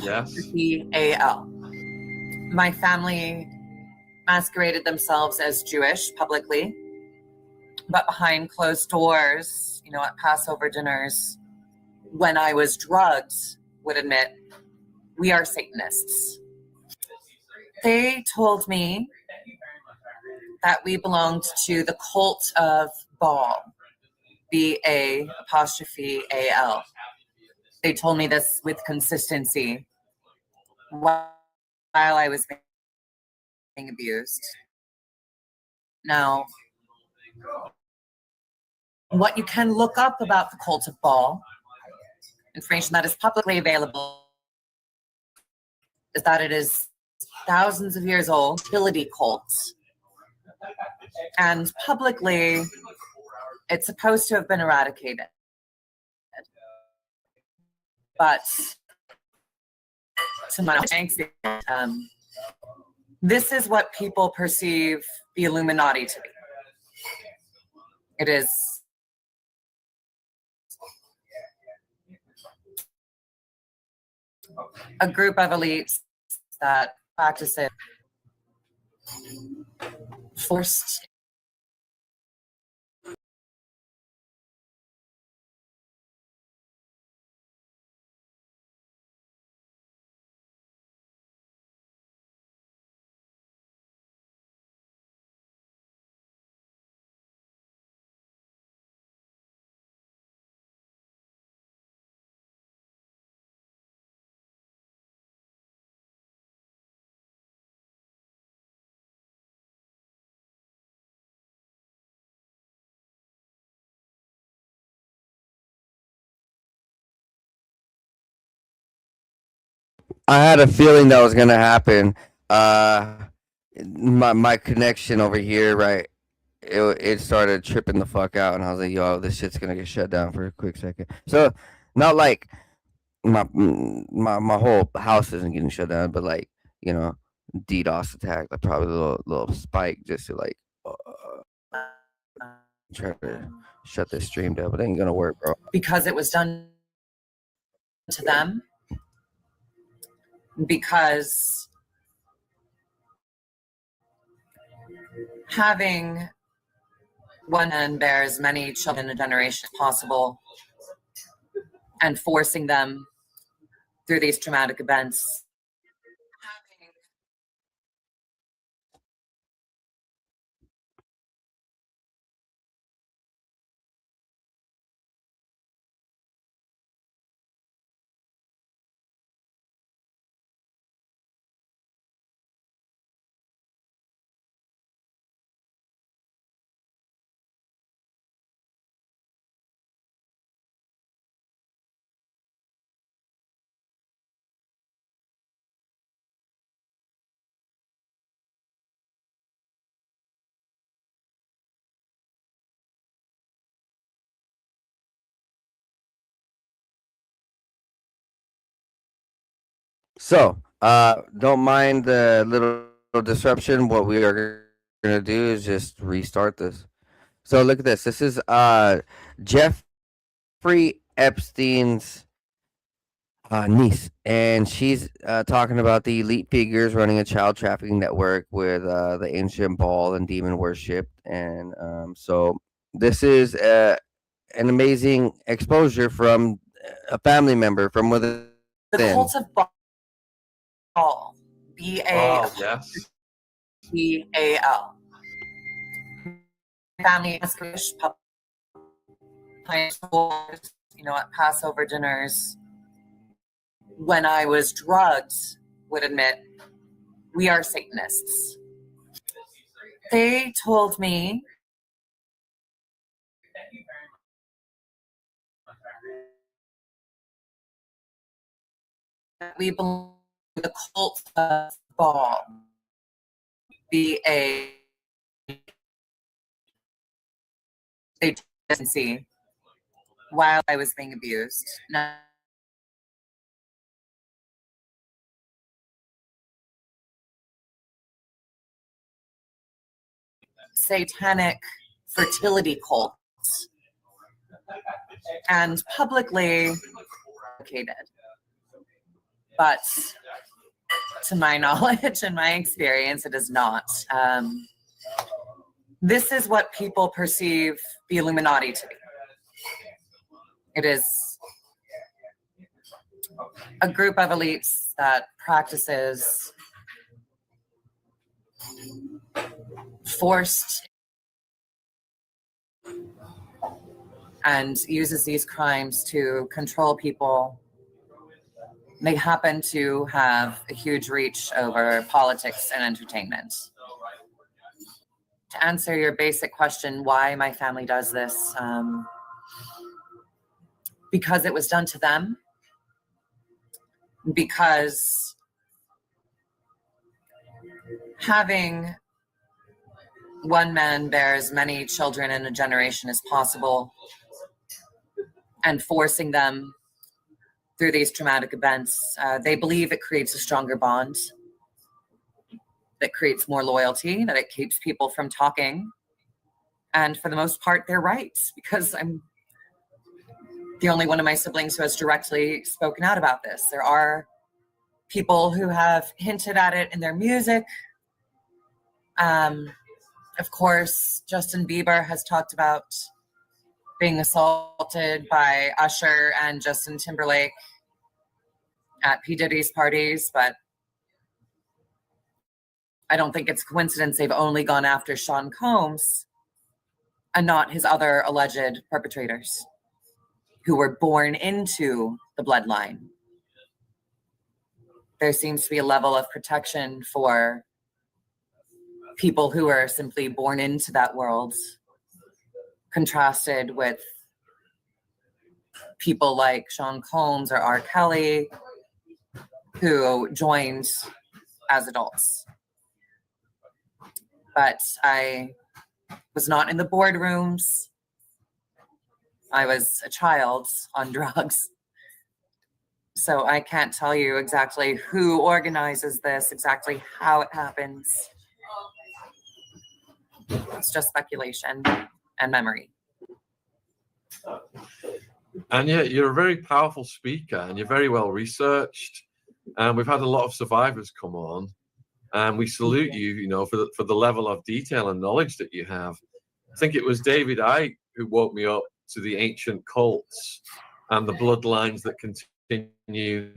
My family masqueraded themselves as Jewish publicly, but behind closed doors, at Passover dinners, when I was drugged, would admit, we are Satanists. They told me that we belonged to the cult of Baal, B-A-apostrophe-A-L. They told me this with consistency while I was being abused. Now, what you can look up about the cult of Baal, information that is publicly available, is that it is thousands of years old, fertility cult. And publicly, it's supposed to have been eradicated. But to my knowledge, this is what people perceive the Illuminati to be. It is a group of elites that practice it forced I had a feeling that was gonna happen. My connection over here, right? It started tripping the fuck out, and I was like, "Yo, this shit's gonna get shut down for a quick second." So, not like my whole house isn't getting shut down, but like DDoS attack, like probably a little spike just to like try to shut this stream down, but it ain't gonna work, bro. because it was done to them, because having one man bear as many children in a generation as possible and forcing them through these traumatic events So, don't mind the little disruption. What we are gonna do is just restart this. So look at this. This is Jeffrey Epstein's niece, and she's talking about the elite figures running a child trafficking network with the ancient Baal and demon worship, and so this is an amazing exposure from a family member from within. The cult of Baal, Oh, yes. B-A-L. Family Jewish public, at Passover dinners, when I was drugged, would admit, we are Satanists. They told me that we belong to the cult of Baal, B-A. They didn't see while I was being abused. Now, satanic fertility cults, and publicly advocated. But to my knowledge and my experience, it is not. This is what people perceive the Illuminati to be. It is a group of elites that practices forced and uses these crimes to control people. They happen to have a huge reach over politics and entertainment. To answer your basic question, why my family does this, because it was done to them, because having one man bear as many children in a generation as possible and forcing them through these traumatic events, they believe it creates a stronger bond, that creates more loyalty, that it keeps people from talking. And for the most part, they're right, because I'm the only one of my siblings who has directly spoken out about this. There are people who have hinted at it in their music. Of course, Justin Bieber has talked about being assaulted by Usher and Justin Timberlake at P. Diddy's parties, but I don't think it's a coincidence they've only gone after Sean Combs and not his other alleged perpetrators who were born into the bloodline. There seems to be a level of protection for people who are simply born into that world, contrasted with people like Sean Combs or R. Kelly, who joined as adults. But I was not in the boardrooms. I was a child on drugs. So I can't tell you exactly who organizes this, exactly how it happens. It's just speculation and memory. And yeah, you're a very powerful speaker and you're very well researched. And we've had a lot of survivors come on. And we salute you, for the level of detail and knowledge that you have. I think it was David Icke who woke me up to the ancient cults and the bloodlines that continue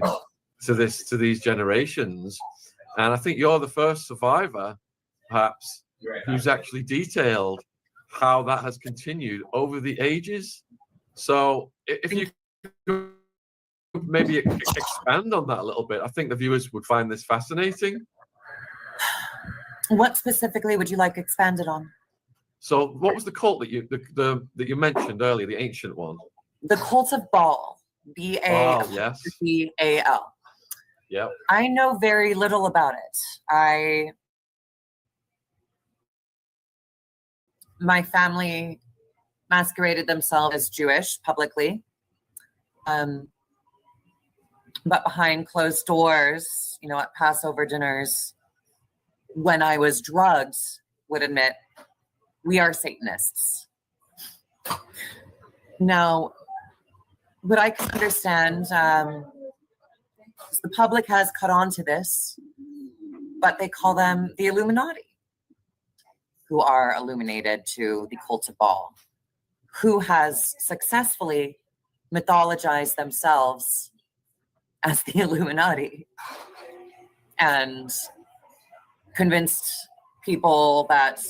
to these generations. And I think you're the first survivor, perhaps, who's actually detailed how that has continued over the ages. So if you could maybe expand on that a little bit, I think the viewers would find this fascinating. What specifically would you like expanded on? So what was the cult that you mentioned earlier, the ancient one? The cult of Baal, B-A-L. Oh, yes. B-A-L. Yeah. I know very little about it. My family masqueraded themselves as Jewish publicly. but behind closed doors, at Passover dinners, when I was drugged, would admit, we are Satanists. Now, what I can understand, is the public has caught on to this, but they call them the Illuminati, who are illuminated to the cult of Baal, who has successfully mythologized themselves as the Illuminati and convinced people that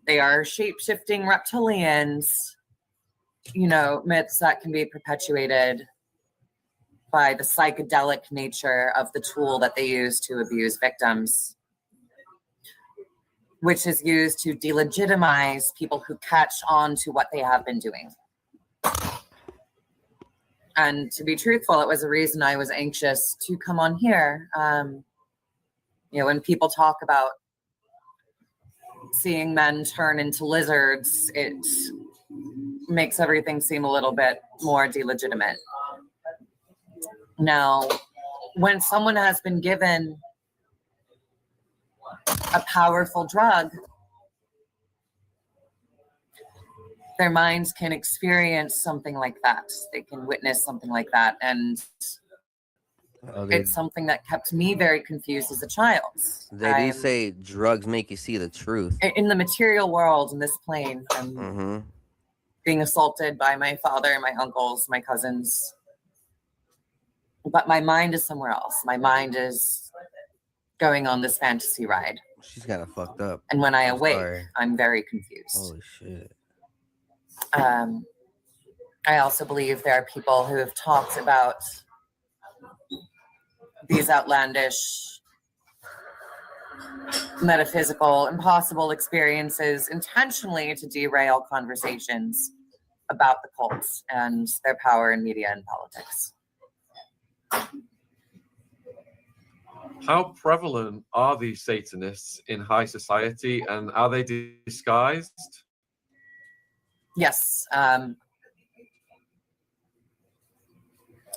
they are shape-shifting reptilians, myths that can be perpetuated by the psychedelic nature of the tool that they use to abuse victims, which is used to delegitimize people who catch on to what they have been doing. And to be truthful, it was a reason I was anxious to come on here. When people talk about seeing men turn into lizards, it makes everything seem a little bit more delegitimate. Now, when someone has been given a powerful drug, their minds can experience something like that. They can witness something like that. And it's something that kept me very confused as a child. They do say drugs make you see the truth. In the material world, in this plane, I'm being assaulted by my father, my uncles, my cousins. But my mind is somewhere else. My mind is going on this fantasy ride. She's kind of fucked up. And when I awake, I'm very confused. Holy shit. I also believe there are people who have talked about these outlandish, metaphysical, impossible experiences intentionally to derail conversations about the cults and their power in media and politics. How prevalent are these Satanists in high society, and are they disguised? Yes.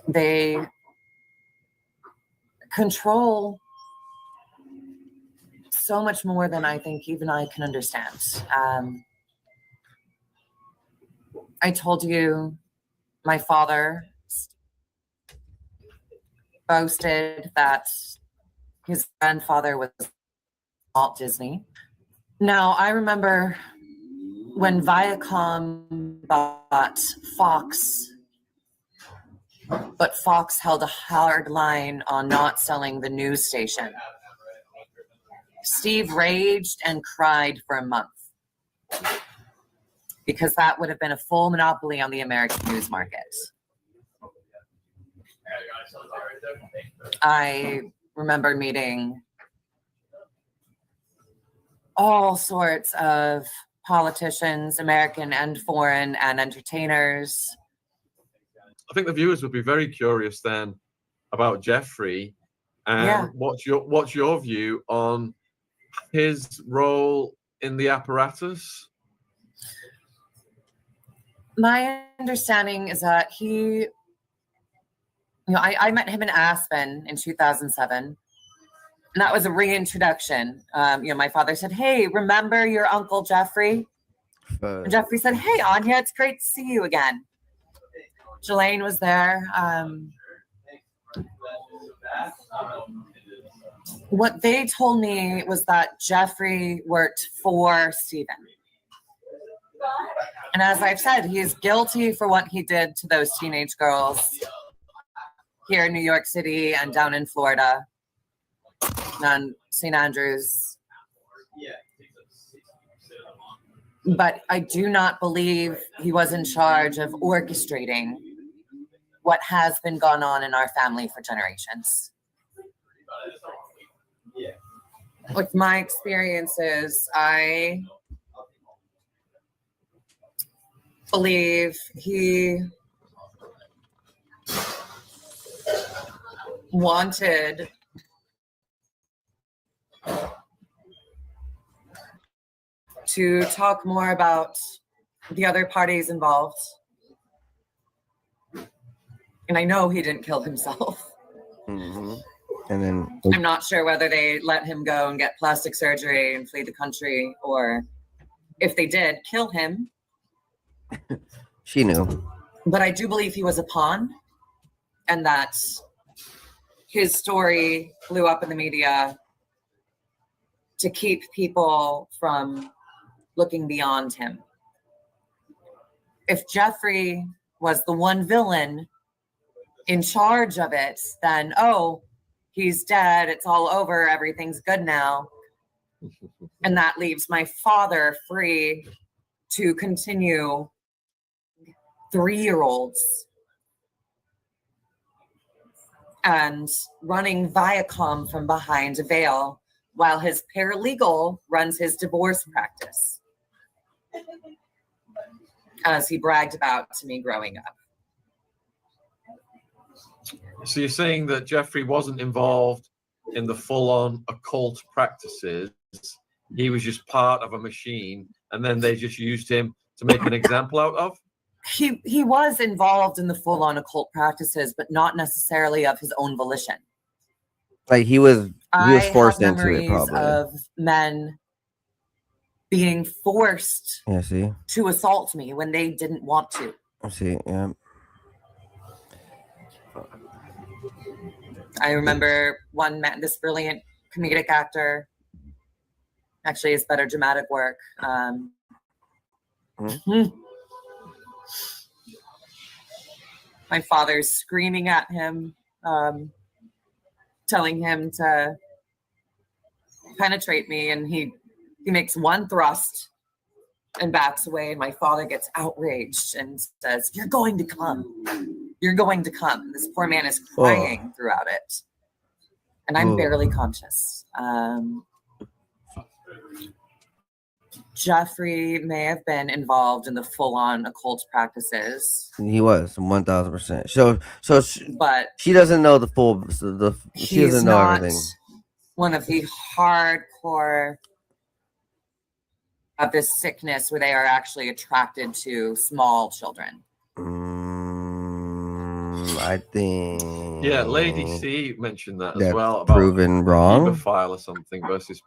They control so much more than I think even I can understand. I told you my father boasted that his grandfather was Walt Disney. Now, I remember when Viacom bought Fox, but Fox held a hard line on not selling the news station. Steve raged and cried for a month because that would have been a full monopoly on the American news market. I remember meeting all sorts of politicians, American and foreign, and entertainers. I think the viewers would be very curious then about Jeffrey, and what's your view on his role in the apparatus? My understanding is that he, I met him in Aspen in 2007. And that was a reintroduction. My father said, "Hey, remember your Uncle Jeffrey?" And Jeffrey said, "Hey, Anya, it's great to see you again." Jelaine was there. What they told me was that Jeffrey worked for Stephen. And as I've said, he is guilty for what he did to those teenage girls here in New York City and down in Florida, on St. Andrews. But I do not believe he was in charge of orchestrating what has been going on in our family for generations. With my experiences, I believe he wanted to talk more about the other parties involved And I know he didn't kill himself. Hmm. And then I'm not sure whether they let him go and get plastic surgery and flee the country, or if they did kill him. she knew. But I do believe he was a pawn, and that his story blew up in the media to keep people from looking beyond him. If Jeffrey was the one villain in charge of it, then, oh, he's dead, it's all over, everything's good now. And that leaves my father free to continue 3-year-olds and running Viacom from behind a veil while his paralegal runs his divorce practice, as he bragged about to me growing up. So you're saying that Jeffrey wasn't involved in the full-on occult practices. He was just part of a machine, and then they just used him to make an example out of? He was involved in the full-on occult practices, but not necessarily of his own volition. Like he was forced have into it, memories probably. of men being forced Yeah, see, to assault me when they didn't want to. see, yeah. I remember one man, this brilliant comedic actor, actually his better dramatic work. My father's screaming at him, telling him to penetrate me, and he makes one thrust and backs away, and my father gets outraged and says, "You're going to come. You're going to come." And this poor man is crying throughout it. And I'm barely conscious. Jeffrey may have been involved in the full-on occult practices. He was 1,000%. So but she doesn't know the full. She doesn't know everything. One of the hardcore of this sickness where they are actually attracted to small children. I think. Yeah, Lady C mentioned that as that's well. About proven wrong. Hemophile or something versus.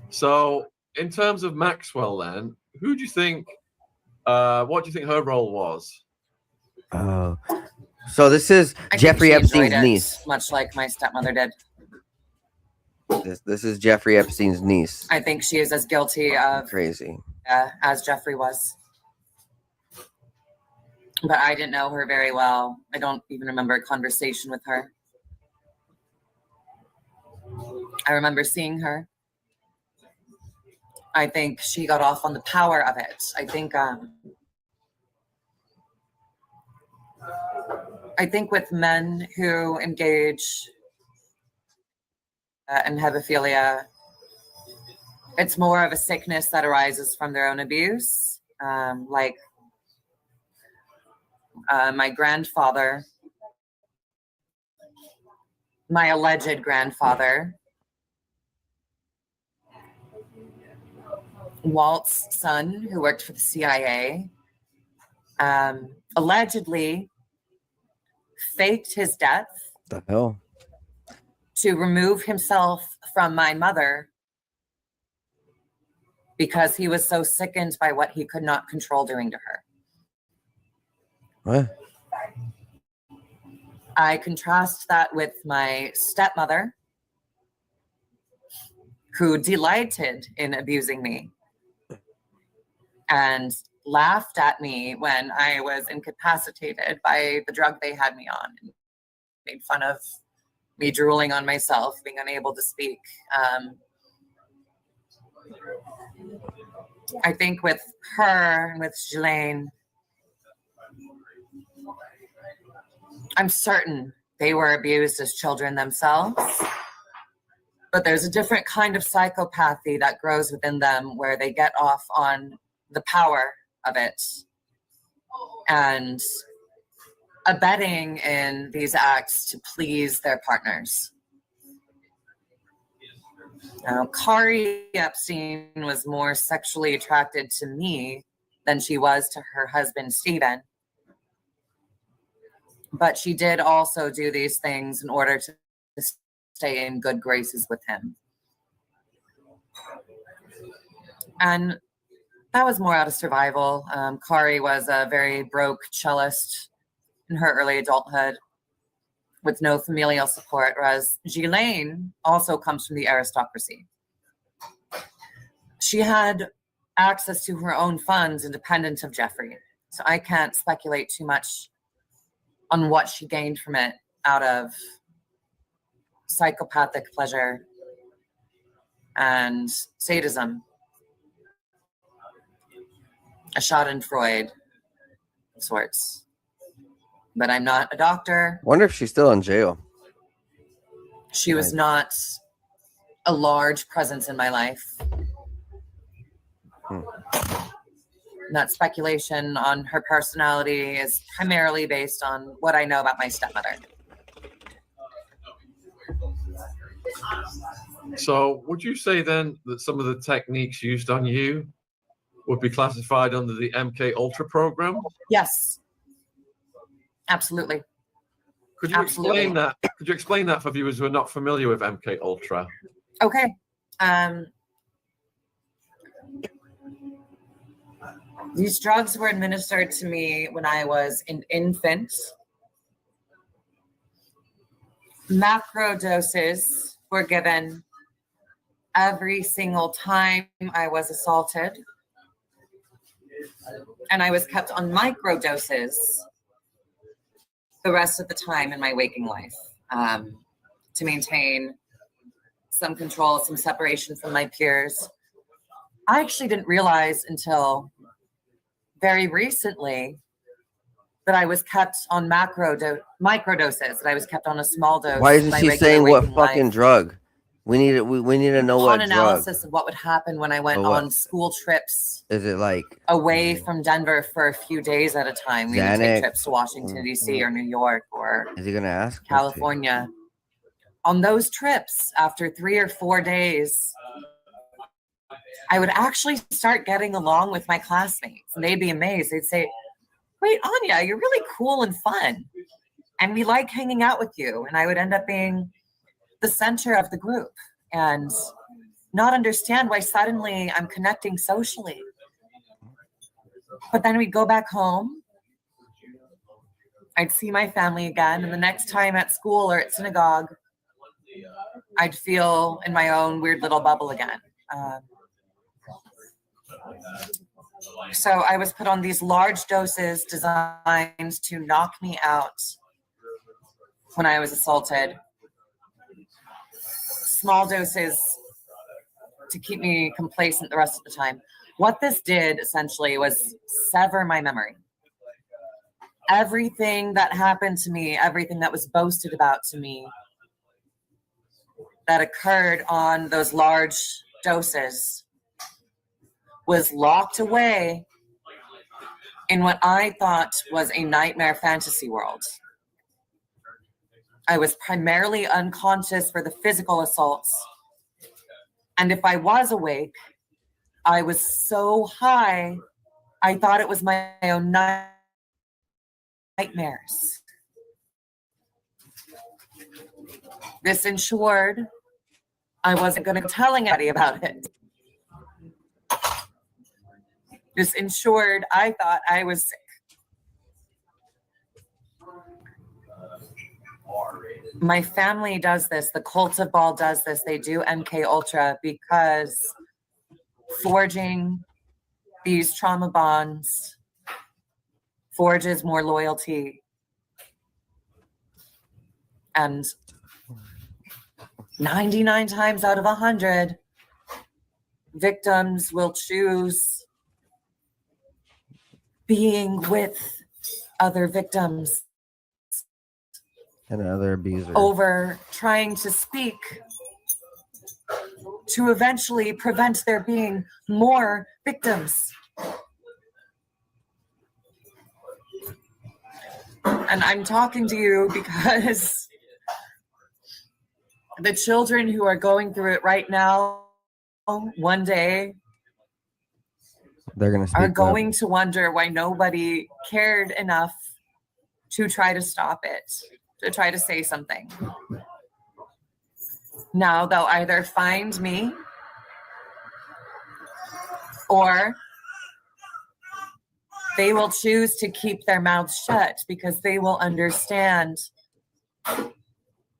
So, in terms of Maxwell, then, who do you think? What do you think her role was? Oh, so this is Jeffrey Epstein's niece, much like my stepmother did. This is Jeffrey Epstein's niece. I think she is as guilty of crazy as Jeffrey was. But I didn't know her very well. I don't even remember a conversation with her. I remember seeing her. I think she got off on the power of it. I think with men who engage in hebephilia, it's more of a sickness that arises from their own abuse. Like my grandfather, my alleged grandfather, Walt's son, who worked for the CIA, allegedly faked his death. The hell? To remove himself from my mother because he was so sickened by what he could not control doing to her. What? I contrast that with my stepmother, who delighted in abusing me and laughed at me when I was incapacitated by the drug they had me on, and made fun of me drooling on myself, being unable to speak. I think with her and with Ghislaine, I'm certain they were abused as children themselves, but there's a different kind of psychopathy that grows within them where they get off on the power of it and abetting in these acts to please their partners. Now, Kari Epstein was more sexually attracted to me than she was to her husband, Stephen. But she did also do these things in order to stay in good graces with him. And that was more out of survival. Kari was a very broke cellist in her early adulthood with no familial support, whereas Ghislaine also comes from the aristocracy. She had access to her own funds independent of Jeffrey. So I can't speculate too much on what she gained from it out of psychopathic pleasure and sadism. A Schadenfreude of sorts. But I'm not a doctor. Wonder if she's still in jail. She was not a large presence in my life. That speculation on her personality is primarily based on what I know about my stepmother. So would you say then that some of the techniques used on you would be classified under the MK Ultra program? Yes. Absolutely. Could you explain that? Could you explain that for viewers who are not familiar with MK Ultra? Okay. These drugs were administered to me when I was an infant. Macro doses were given every single time I was assaulted. And I was kept on micro doses the rest of the time in my waking life to maintain some control, some separation from my peers. I actually didn't realize until very recently that I was kept on micro doses, that I was kept on a small dose. Why isn't she saying what fucking drug? We need to know what drug. Analysis of what would happen when I went on school trips. Is it like away from Denver for a few days at a time? We would take trips to Washington, D.C. or New York or is he gonna ask California. On those trips, after 3 or 4 days, I would actually start getting along with my classmates. And they'd be amazed. They'd say, "Wait, Anya, you're really cool and fun. And we like hanging out with you." And I would end up being the center of the group and not understand why suddenly I'm connecting socially. But then we'd go back home. I'd see my family again. And the next time at school or at synagogue, I'd feel in my own weird little bubble again. So I was put on these large doses designed to knock me out when I was assaulted. Small doses to keep me complacent the rest of the time. What this did essentially was sever my memory. Everything that happened to me, everything that was boasted about to me, that occurred on those large doses was locked away in what I thought was a nightmare fantasy world. I was primarily unconscious for the physical assaults. And if I was awake, I was so high, I thought it was my own nightmares. This ensured I wasn't going to tell anybody about it. This ensured I thought I was sick. My family does this. The Cult of Ball does this. They do MK Ultra because forging these trauma bonds forges more loyalty. And 99 times out of 100, victims will choose being with other victims and other abusers over trying to speak to eventually prevent there being more victims. And I'm talking to you because the children who are going through it right now, one day, they're going to are going to wonder why nobody cared enough to try to stop it, to try to say something. Now they'll either find me or they will choose to keep their mouths shut because they will understand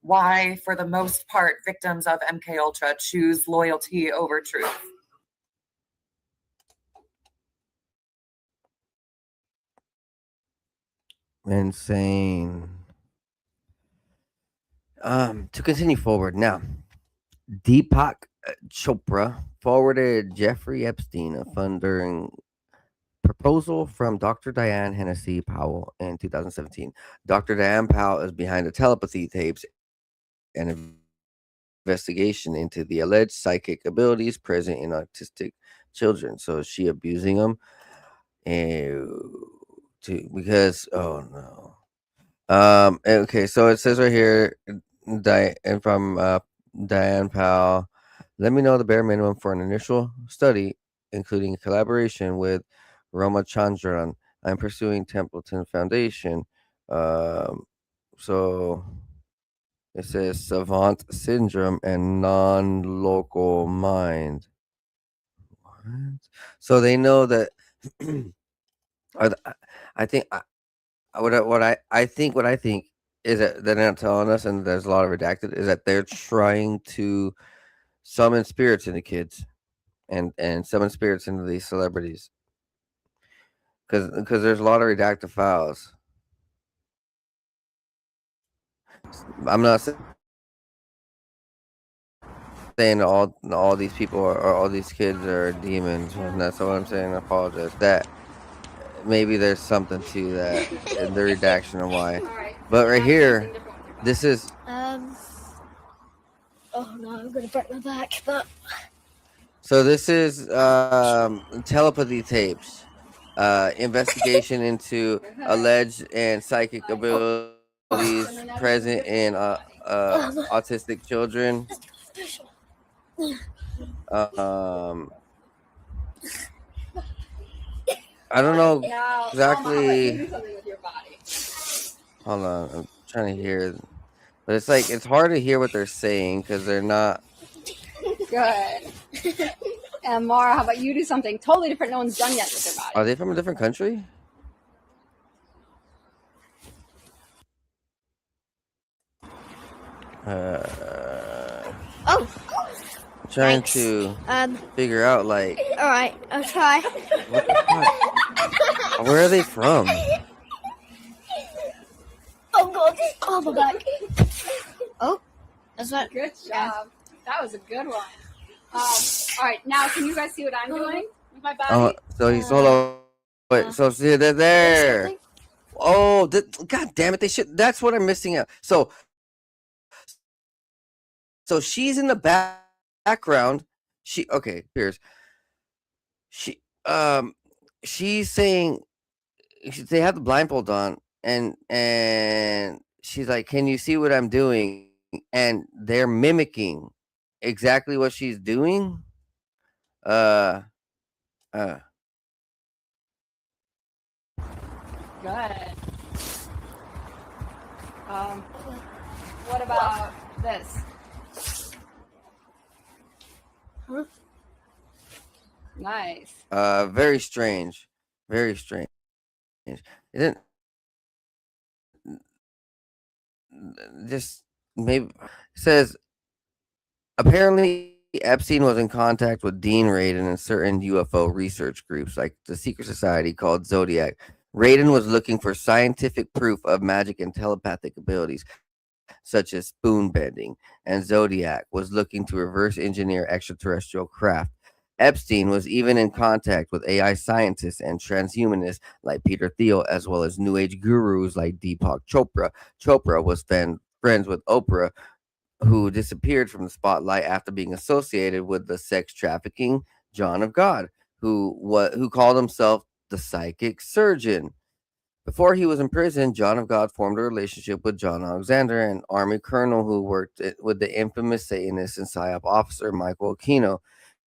why, for the most part, victims of MKUltra choose loyalty over truth. Insane. To continue forward now, Deepak Chopra forwarded Jeffrey Epstein a funding proposal from Dr. Diane Hennessy Powell in 2017. Dr. Diane Powell is behind the telepathy tapes and investigation into the alleged psychic abilities present in autistic children. So is she abusing them? Because oh no. Okay, so it says right here, from Diane Powell. Let me know the bare minimum for an initial study, including collaboration with Ramachandran. I'm pursuing Templeton Foundation. So it says savant syndrome and non-local mind. What? So they know that. I think what I think is that they're not telling us, and there's a lot of redacted, is that they're trying to summon spirits into kids and summon spirits into these celebrities. Because there's a lot of redacted files. I'm not saying all these people or all these kids are demons, and that's what I'm saying. I apologize. That maybe there's something to that in the redaction of why. But right here, this is. Oh no, I'm gonna break my back. But So this is telepathy tapes. Investigation into alleged and psychic abilities present in autistic children. I don't know exactly. Hold on, I'm trying to hear, but it's hard to hear what they're saying because they're not. good. And Mara, how about you do something totally different no one's done yet with their body? Are they from a different country? Oh, Trying thanks. to Um, figure out like all right, I'll try. what the fuck? Where are they from? Oh god, oh my back. Oh, that's what. Good job. That was a good one. All right, now can you guys see what I'm doing with my body? Oh, so he's hold on. Wait, so see they're there. Oh, god damn it! They should. That's what I'm missing out. So she's in the background. Here's she's saying they have the blindfold on, and she's like, "Can you see what I'm doing?" And they're mimicking exactly what she's doing. Good. What about this? Huh? Nice. Very strange. Very strange. Isn't just maybe it says apparently Epstein was in contact with Dean Radin and certain UFO research groups like the secret society called Zodiac. Radin was looking for scientific proof of magic and telepathic abilities such as spoon bending, and Zodiac was looking to reverse engineer extraterrestrial craft. Epstein was even in contact with AI scientists and transhumanists like Peter Thiel, as well as New Age gurus like Deepak Chopra. Chopra was then friends with Oprah, who disappeared from the spotlight after being associated with the sex trafficking John of God, who called himself the psychic surgeon. Before he was in prison, John of God formed a relationship with John Alexander, an army colonel who worked with the infamous Satanist and PSYOP officer Michael Aquino.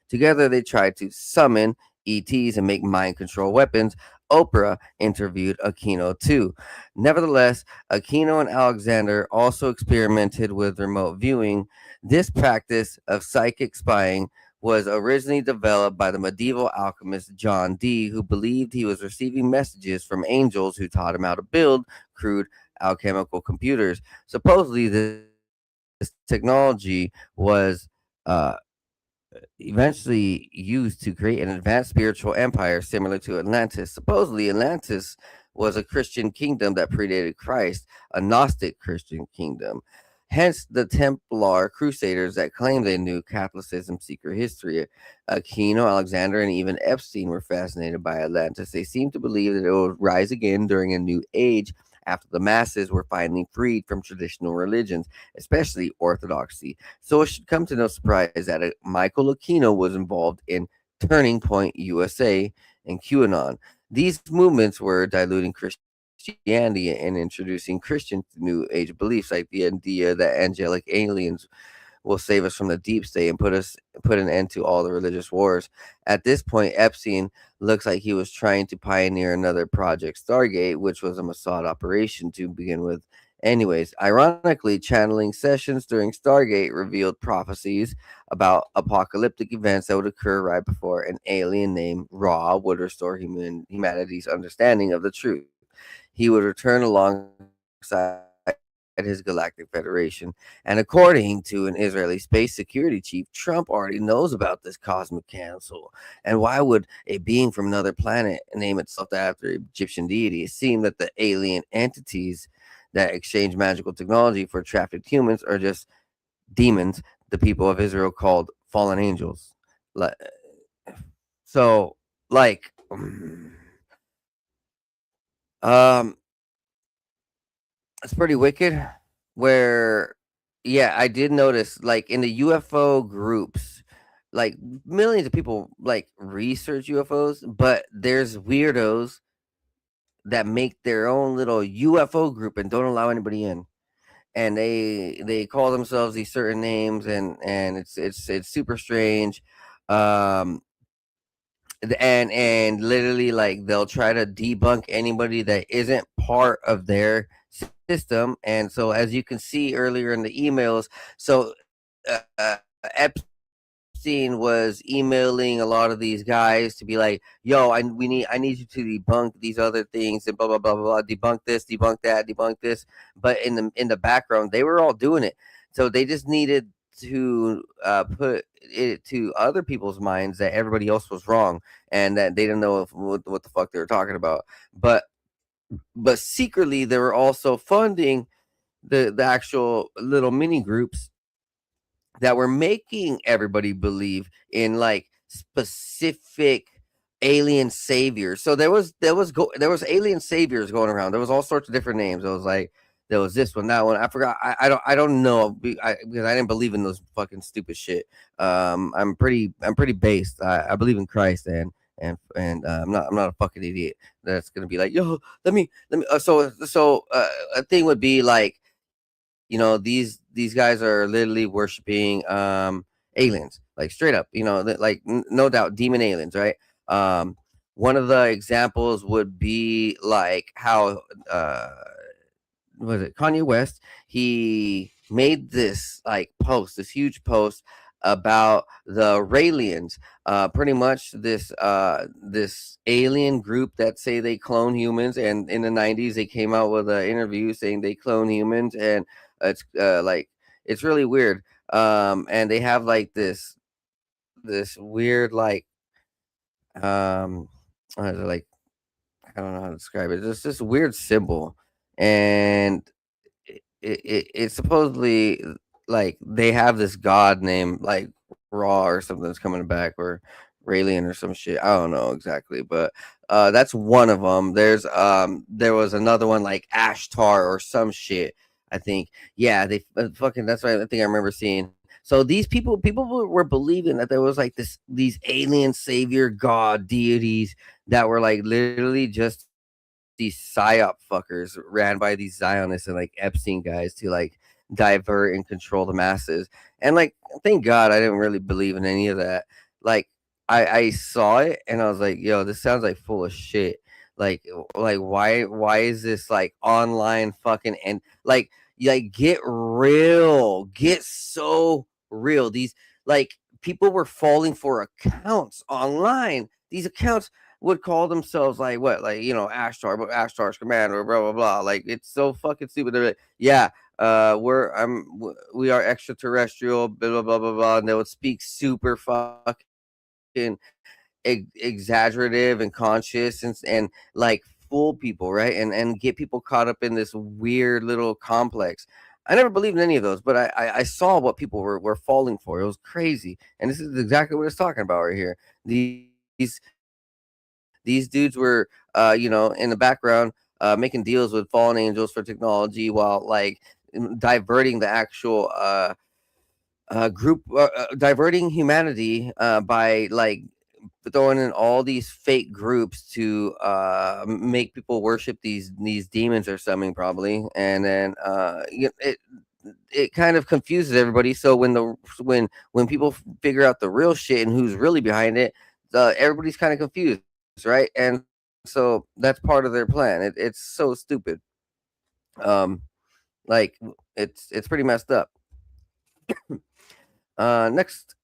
Together, they tried to summon ETs and make mind control weapons. Oprah interviewed Aquino too. Nevertheless, Aquino and Alexander also experimented with remote viewing. This practice of psychic spying was originally developed by the medieval alchemist John Dee, who believed he was receiving messages from angels who taught him how to build crude alchemical computers. Supposedly, this technology was eventually used to create an advanced spiritual empire similar to Atlantis. Supposedly, Atlantis was a Christian kingdom that predated Christ, a Gnostic Christian kingdom. Hence, the Templar Crusaders that claimed they knew Catholicism's secret history. Aquino, Alexander, and even Epstein were fascinated by Atlantis. They seemed to believe that it would rise again during a new age after the masses were finally freed from traditional religions, especially Orthodoxy. So it should come to no surprise that Michael Aquino was involved in Turning Point USA and QAnon. These movements were diluting Christianity and introducing Christian New Age beliefs, like the idea that angelic aliens will save us from the deep state and put an end to all the religious wars. At this point, Epstein looks like he was trying to pioneer another Project Stargate, which was a Mossad operation to begin with. Anyways, ironically, channeling sessions during Stargate revealed prophecies about apocalyptic events that would occur right before an alien named Ra would restore humanity's understanding of the truth. He would return alongside his galactic federation. And according to an Israeli space security chief, Trump already knows about this cosmic council. And why would a being from another planet name itself after Egyptian deity? It seemed that the alien entities that exchange magical technology for trafficked humans are just demons the people of Israel called fallen angels. So, like, it's pretty wicked. Where, yeah, I did notice, like, in the UFO groups, like, millions of people like research UFOs, but there's weirdos that make their own little UFO group and don't allow anybody in. And they call themselves these certain names, and it's super strange. Um and literally, like, they'll try to debunk anybody that isn't part of their system. And so, as you can see earlier in the emails, so Epstein was emailing a lot of these guys to be like, yo, I need you to debunk these other things and blah blah blah blah, debunk this, debunk that, debunk this. But in the background, they were all doing it. So they just needed to put it to other people's minds that everybody else was wrong and that they didn't know what the fuck they were talking about. But secretly, they were also funding the actual little mini groups that were making everybody believe in, like, specific alien saviors. So there was alien saviors going around. There was all sorts of different names. It was like, there was this one, that one. I forgot. I don't know because I didn't believe in those fucking stupid shit. I'm pretty based. I believe in Christ, and I'm not a fucking idiot that's gonna be like, yo, let me. So a thing would be like, these guys are literally worshiping aliens, like, straight up, like, no doubt demon aliens, right? One of the examples would be like how was it Kanye West? He made this, like, this huge post about the Raelians, pretty much this alien group that say they clone humans. And in the 90s, they came out with an interview saying they clone humans, and it's like, it's really weird. And they have, like, this weird, like, like, I don't know how to describe it. It's this weird symbol, and it's supposedly, like, they have this god named, like, Raw or something that's coming back, or Raelian or some shit. I don't know exactly, but that's one of them. There was another one, like Ashtar or some shit, I think. Yeah, they fucking, that's right. I think I remember seeing. So these people were believing that there was, like, these alien savior god deities that were, like, literally just these psyop fuckers ran by these Zionists and, like, Epstein guys to, like, divert and control the masses. And, like, thank God I didn't really believe in any of that. Like, I saw it and I was like, yo, this sounds like full of shit. Like why is this like online fucking and like get real, get so real. These like people were falling for accounts online. These accounts would call themselves like what, like Ashtar, but Ashtar's commander, blah blah blah. Like it's so fucking stupid. They're like, yeah, we are extraterrestrial, blah blah blah blah blah, and they would speak super fucking exaggerative and conscious and like fool people, right? And get people caught up in this weird little complex. I never believed in any of those, but I saw what people were falling for. It was crazy, and this is exactly what it's talking about right here. These dudes were, in the background, making deals with fallen angels for technology while like diverting the actual group, diverting humanity by like throwing in all these fake groups to make people worship these demons or something probably, and then it kind of confuses everybody. So when people figure out the real shit and who's really behind it, everybody's kind of confused, right? And so that's part of their plan. It's so stupid. Like it's pretty messed up. Next,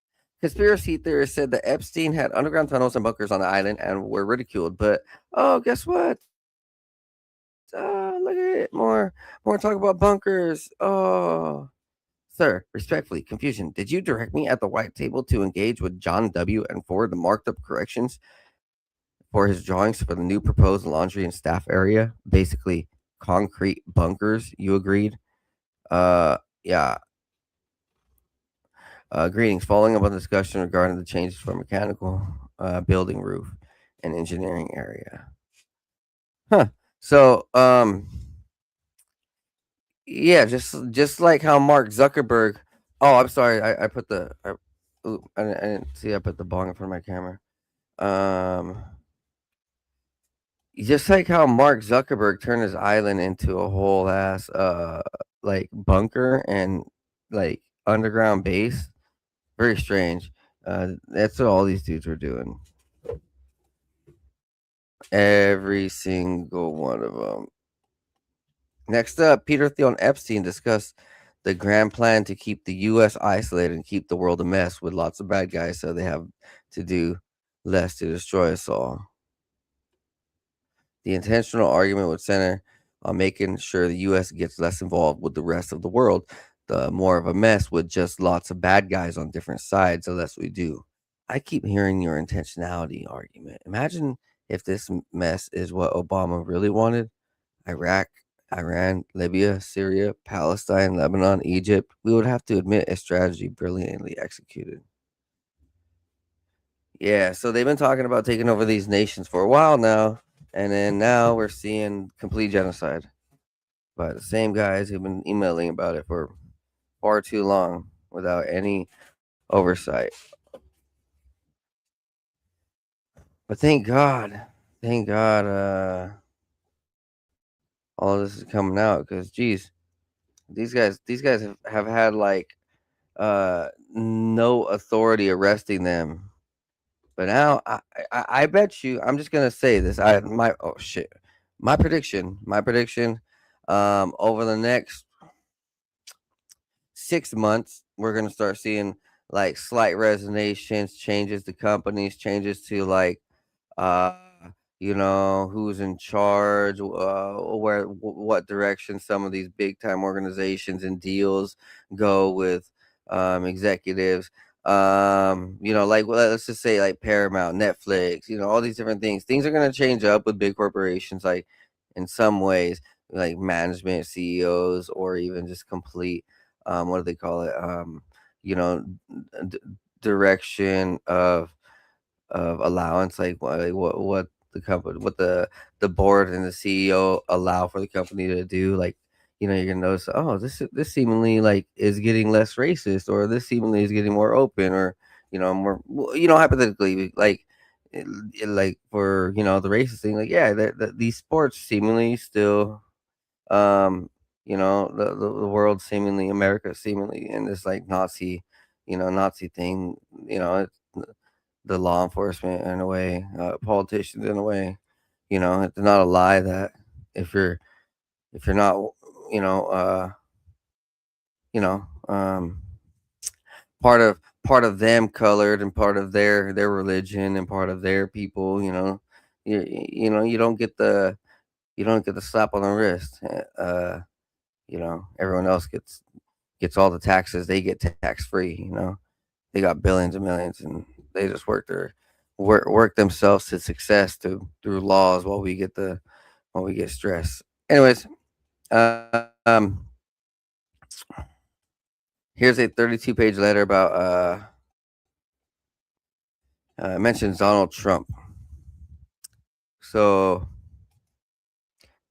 conspiracy theorists said that Epstein had underground tunnels and bunkers on the island and were ridiculed. But guess what? Look at it. More talk about bunkers. Oh, sir, respectfully, confusion. Did you direct me at the white table to engage with John W. and forward the marked up corrections for his drawings for the new proposed laundry and staff area? Basically, concrete bunkers. You agreed? Yeah. Greetings. Following up on the discussion regarding the changes for mechanical building roof and engineering area. Huh. So, yeah, just like how Mark Zuckerberg. Oh, I'm sorry. I put the. I didn't see. I put the bong in front of my camera. Just like how Mark Zuckerberg turned his island into a whole ass like bunker and like underground base. Very strange. That's what all these dudes were doing. Every single one of them. Next up, Peter Thiel and Epstein discuss the grand plan to keep the U.S. isolated and keep the world a mess with lots of bad guys, so they have to do less to destroy us all. The intentional argument would center on making sure the U.S. gets less involved with the rest of the world. The more of a mess with just lots of bad guys on different sides, the less we do. I keep hearing your intentionality argument. Imagine if this mess is what Obama really wanted. Iraq, Iran, Libya, Syria, Palestine, Lebanon, Egypt. We would have to admit a strategy brilliantly executed. Yeah, so they've been talking about taking over these nations for a while now, and then now we're seeing complete genocide by the same guys who've been emailing about it for far too long without any oversight. But thank God, all this is coming out because, geez, these guys have had like no authority arresting them, but now I bet you, I'm just gonna say this. My prediction, over the next 6 months, we're gonna start seeing like slight resignations, changes to companies, changes to like who's in charge, what direction some of these big time organizations and deals go with executives. Like let's just say like Paramount, Netflix, all these different things are going to change up with big corporations, like in some ways, like management, CEOs, or even just complete what do they call it, direction of allowance, like what the company, what the board and the CEO allow for the company to do. Like, you're gonna notice, oh, this seemingly like is getting less racist, or this seemingly is getting more open, or more, hypothetically, like like for the racist thing, like, yeah, these sports seemingly still the world seemingly, America seemingly in this like Nazi thing, it's the law enforcement in a way, politicians in a way, it's not a lie that if you're not, you know, you know, part of them colored and part of their religion and part of their people, you don't get the slap on the wrist. Everyone else gets all the taxes. They get tax free. They got billions and millions, and they just work themselves to success through laws while we get stress. Anyways, um, here's a 32-page letter about it mentions Donald Trump. So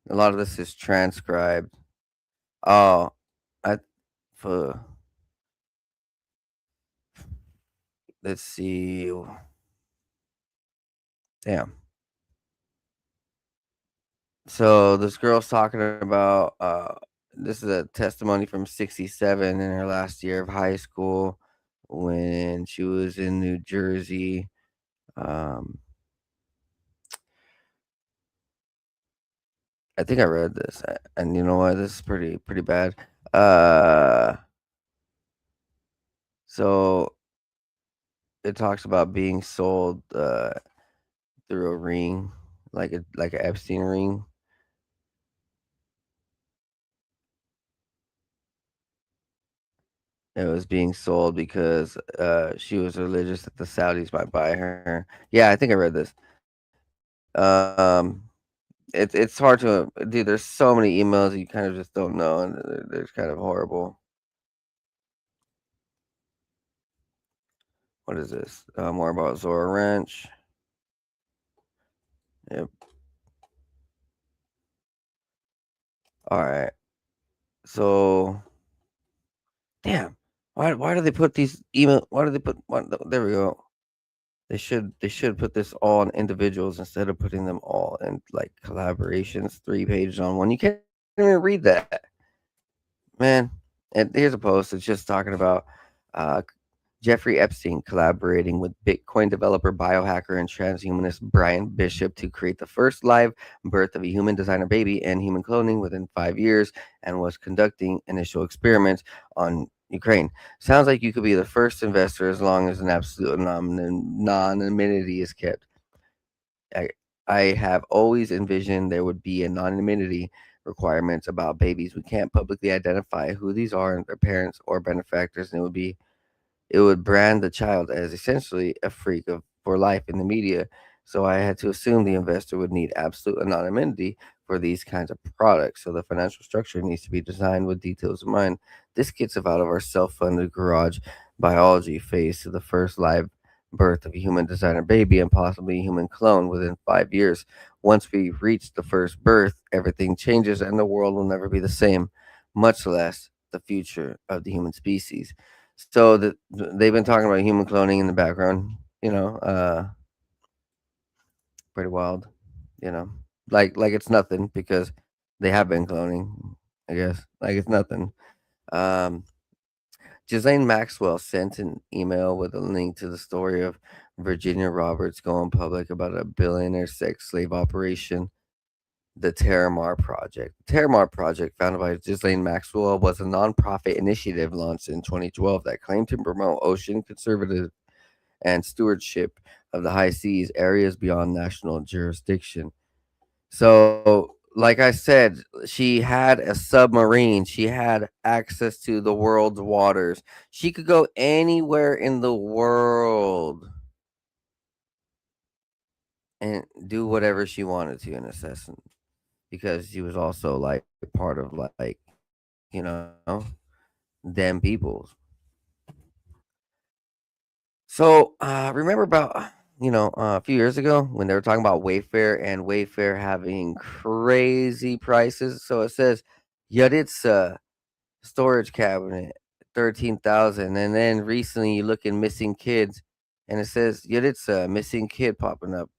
a lot of this is transcribed. Oh, for let's see. Damn. So this girl's talking about this is a testimony from 67 in her last year of high school when she was in New Jersey. I think I read this, and you know what? This is pretty bad. So it talks about being sold through a ring, like an Epstein ring. It was being sold because she was religious that the Saudis might buy her. Yeah, I think I read this. It's hard to dude. There's so many emails you kind of just don't know, and they're kind of horrible. What is this? More about Zora Ranch. Yep. All right. So, damn. Why do they put these email? Why do they put? There we go. They should put this all on individuals instead of putting them all in like collaborations. 3 pages on one. You can't even read that, man. And here's a post. It's just talking about uh, Jeffrey Epstein collaborating with Bitcoin developer, biohacker, and transhumanist Brian Bishop to create the first live birth of a human designer baby and human cloning within 5 years, and was conducting initial experiments on Ukraine. Sounds like you could be the first investor as long as an absolute anonymity is kept. I have always envisioned there would be anonymity requirements about babies. We can't publicly identify who these are and their parents or benefactors, and it would brand the child as essentially a freak for life in the media. So I had to assume the investor would need absolute anonymity for these kinds of products. So the financial structure needs to be designed with details in mind. This gets us out of our self-funded garage biology phase to the first live birth of a human designer baby and possibly a human clone within 5 years. Once we reach the first birth, everything changes and the world will never be the same, much less the future of the human species. So they've been talking about human cloning in the background, pretty wild, like it's nothing because they have been cloning, I guess, like it's nothing. Um, Ghislaine Maxwell sent an email with a link to the story of Virginia Roberts going public about a billionaire sex slave operation, the Terramar Project. The Terramar Project, founded by Ghislaine Maxwell, was a nonprofit initiative launched in 2012 that claimed to promote ocean conservative and stewardship of the high seas, areas beyond national jurisdiction. So, like I said, she had a submarine. She had access to the world's waters. She could go anywhere in the world and do whatever she wanted to in a sense, because she was also like part of like you know them peoples. So remember about a few years ago when they were talking about Wayfair and Wayfair having crazy prices. So it says Yaritza storage cabinet 13,000, and then recently you look in missing kids and it says Yaritza missing kid popping up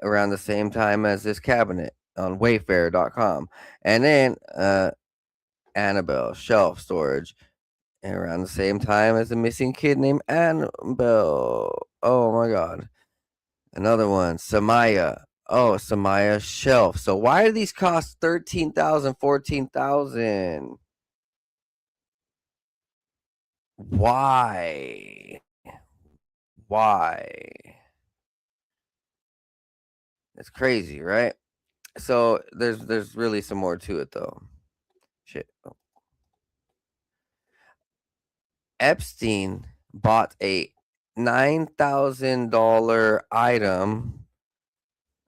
around the same time as this cabinet on Wayfair.com, and then Annabelle shelf storage and around the same time as a missing kid named Annabelle. Oh my god. Another one, Samaya Oh, Samaya shelf. So why do these cost 13,000, 14,000? Why? Why? It's crazy, right? So there's really some more to it though. Shit. Oh. Epstein bought a $9,000 item.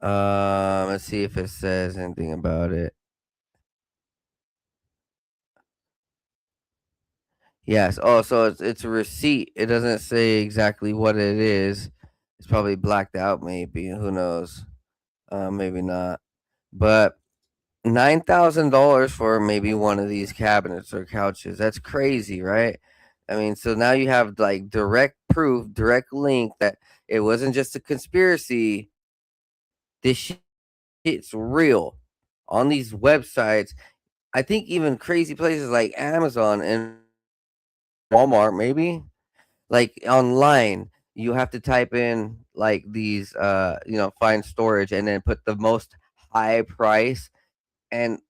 Let's see if it says anything about it. Yes. Oh, so it's a receipt. It doesn't say exactly what it is. It's probably blacked out, maybe. Who knows? Maybe not. But $9,000 for maybe one of these cabinets or couches. That's crazy, right? I mean, so now you have like direct proof, direct link that it wasn't just a conspiracy. This shit's real on these websites. I think even crazy places like Amazon and Walmart, maybe like online, you have to type in like these, find storage and then put the most high price and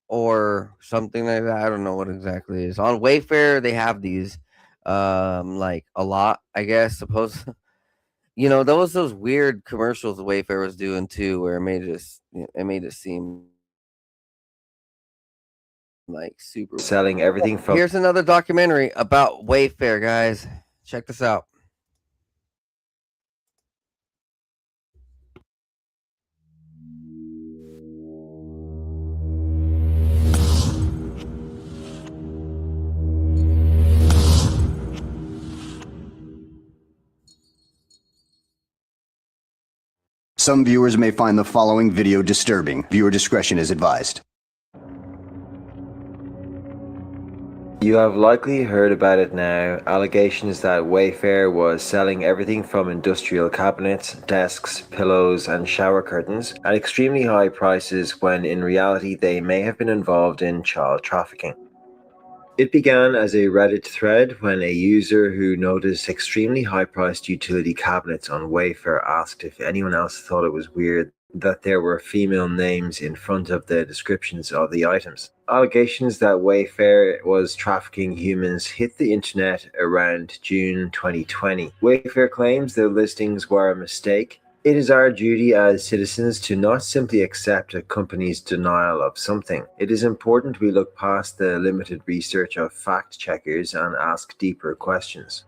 or something like that. I don't know what exactly it is. On Wayfair, they have these, like a lot, I guess. Suppose those weird commercials Wayfair was doing too, where it made it seem like super selling everything from Here's another documentary about Wayfair, guys. Check this out. Some viewers may find the following video disturbing. Viewer discretion is advised. You have likely heard about it now. Allegations that Wayfair was selling everything from industrial cabinets, desks, pillows, and shower curtains at extremely high prices when in reality they may have been involved in child trafficking. It began as a Reddit thread when a user who noticed extremely high-priced utility cabinets on Wayfair asked if anyone else thought it was weird that there were female names in front of the descriptions of the items. Allegations that Wayfair was trafficking humans hit the internet around June 2020. Wayfair claims the listings were a mistake. It is our duty as citizens to not simply accept a company's denial of something. It is important we look past the limited research of fact checkers and ask deeper questions.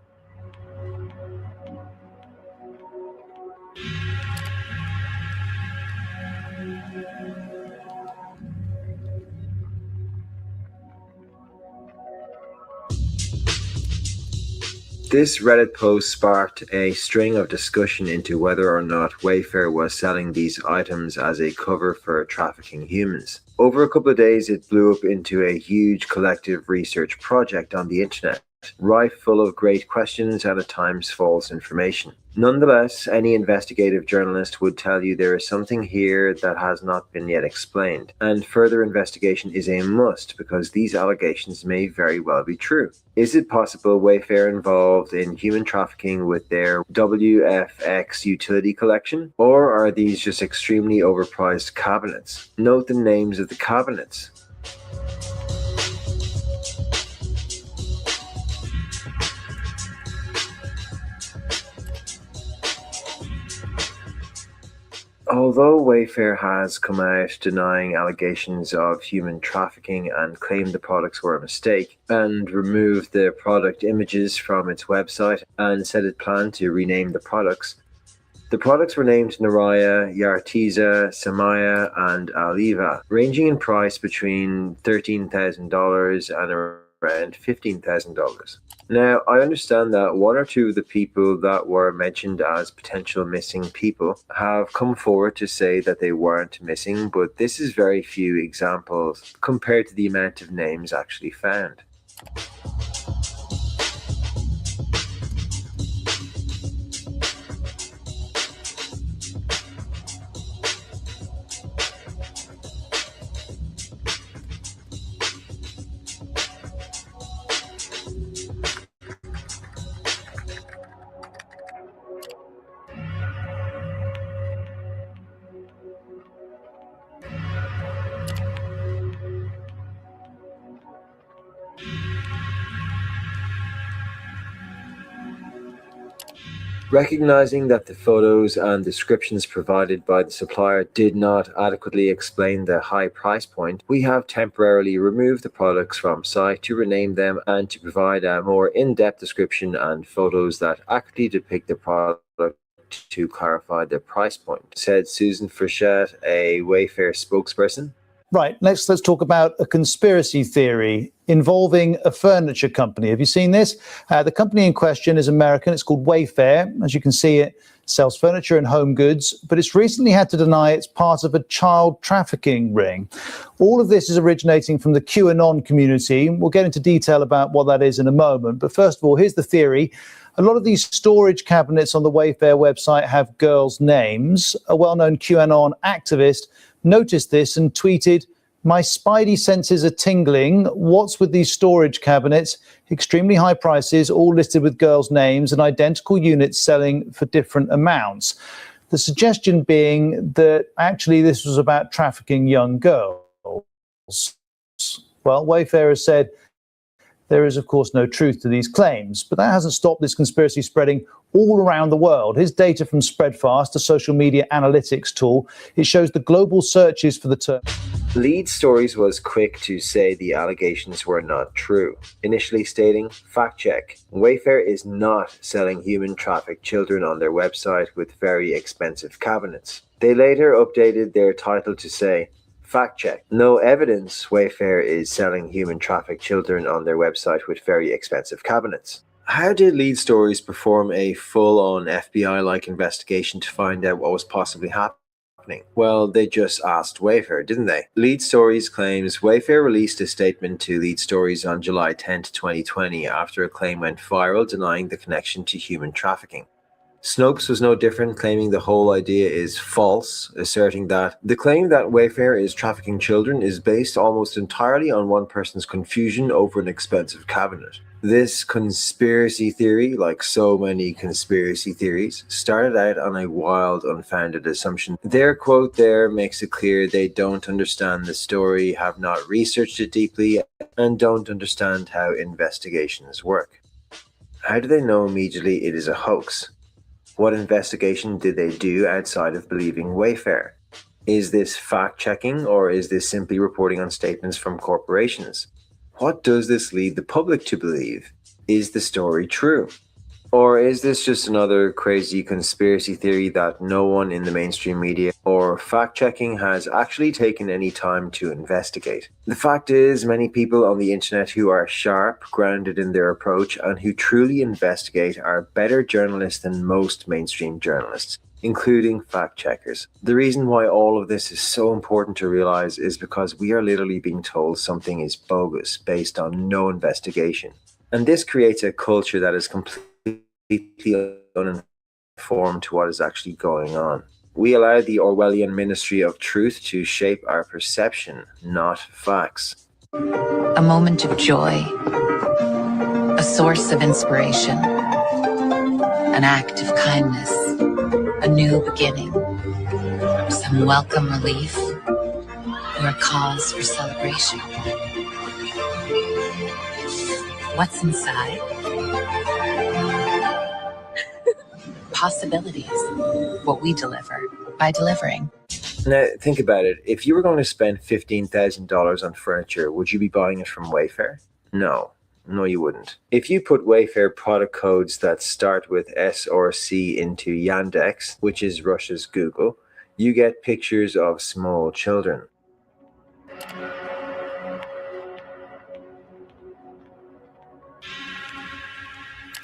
This Reddit post sparked a string of discussion into whether or not Wayfair was selling these items as a cover for trafficking humans. Over a couple of days, it blew up into a huge collective research project on the internet, rife full of great questions and at times false information. Nonetheless, any investigative journalist would tell you there is something here that has not been yet explained, and further investigation is a must because these allegations may very well be true. Is it possible Wayfair involved in human trafficking with their WFX utility collection? Or are these just extremely overpriced cabinets? Note the names of the cabinets. Although Wayfair has come out denying allegations of human trafficking and claimed the products were a mistake, and removed the product images from its website and said it planned to rename the products were named Naraya, Yartiza, Samaya, and Aliva, ranging in price between $13,000 and around $15,000. Now, I understand that one or two of the people that were mentioned as potential missing people have come forward to say that they weren't missing, but this is very few examples compared to the amount of names actually found. Recognizing that the photos and descriptions provided by the supplier did not adequately explain the high price point, we have temporarily removed the products from site to rename them and to provide a more in-depth description and photos that accurately depict the product to clarify the price point, said Susan Frechette, a Wayfair spokesperson. Right, let's talk about a conspiracy theory involving a furniture company. Have you seen this? The company in question is American. It's called Wayfair. As you can see, it sells furniture and home goods, but it's recently had to deny it's part of a child trafficking ring. All of this is originating from the QAnon community. We'll get into detail about what that is in a moment. But first of all, here's the theory. A lot of these storage cabinets on the Wayfair website have girls' names. A well-known QAnon activist noticed this and tweeted, "My spidey senses are tingling. What's with these storage cabinets? Extremely high prices, all listed with girls' names and identical units selling for different amounts." The suggestion being that actually this was about trafficking young girls. Well, Wayfair has said there is, of course, no truth to these claims, but that hasn't stopped this conspiracy spreading all around the world. Here's data from Spreadfast, a social media analytics tool. It shows the global searches for the term. Lead Stories was quick to say the allegations were not true, initially stating, fact check, Wayfair is not selling human trafficked children on their website with very expensive cabinets. They later updated their title to say, fact check, no evidence Wayfair is selling human trafficked children on their website with very expensive cabinets. How did Lead Stories perform a full-on FBI-like investigation to find out what was possibly happening? Well, they just asked Wayfair, didn't they? Lead Stories claims Wayfair released a statement to Lead Stories on July 10, 2020 after a claim went viral denying the connection to human trafficking. Snopes was no different, claiming the whole idea is false, asserting that the claim that Wayfair is trafficking children is based almost entirely on one person's confusion over an expensive cabinet. This conspiracy theory, like so many conspiracy theories, started out on a wild, unfounded assumption. Their quote there makes it clear they don't understand the story, have not researched it deeply, and don't understand how investigations work. How do they know immediately it is a hoax? What investigation did they do outside of believing Wayfair? Is this fact-checking, or is this simply reporting on statements from corporations? What does this lead the public to believe? Is the story true? Or is this just another crazy conspiracy theory that no one in the mainstream media or fact-checking has actually taken any time to investigate? The fact is, many people on the internet who are sharp, grounded in their approach, and who truly investigate are better journalists than most mainstream journalists, including fact-checkers. The reason why all of this is so important to realize is because we are literally being told something is bogus based on no investigation. And this creates a culture that is completely uninformed to what is actually going on. We allow the Orwellian Ministry of Truth to shape our perception, not facts. A moment of joy, a source of inspiration, an act of kindness, a new beginning, some welcome relief, or a cause for celebration. What's inside? Possibilities. What we deliver by delivering. Now, think about it. If you were going to spend $15,000 on furniture, would you be buying it from Wayfair? No. No, you wouldn't. If you put Wayfair product codes that start with S or C into Yandex, which is Russia's Google, you get pictures of small children.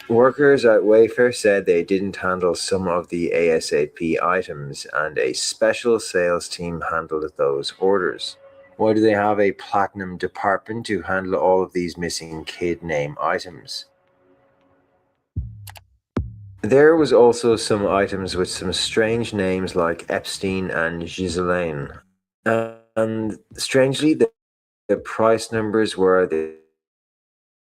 Workers at Wayfair said they didn't handle some of the ASAP items, and a special sales team handled those orders. Why do they have a platinum department to handle all of these missing kid name items? There was also some items with some strange names like Epstein and Ghislaine. And strangely, the price numbers were the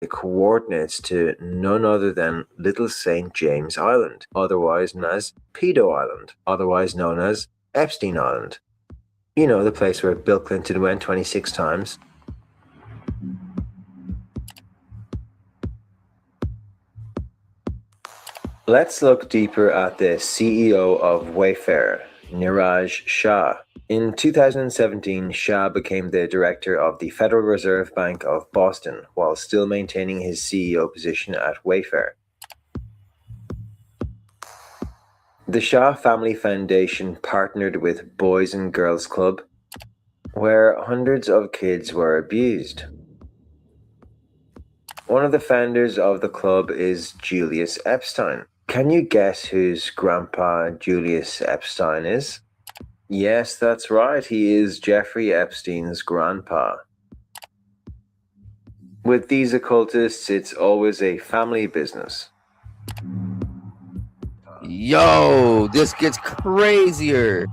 coordinates to none other than Little St. James Island, otherwise known as Pedo Island, otherwise known as Epstein Island. You know, the place where Bill Clinton went 26 times. Let's look deeper at the CEO of Wayfair, Niraj Shah. In 2017, Shah became the director of the Federal Reserve Bank of Boston while still maintaining his CEO position at Wayfair. The Shah Family Foundation partnered with Boys and Girls Club, where hundreds of kids were abused. One of the founders of the club is Julius Epstein. Can you guess whose grandpa Julius Epstein is? Yes, that's right. He is Jeffrey Epstein's grandpa. With these occultists, it's always a family business. Yo, this gets crazier.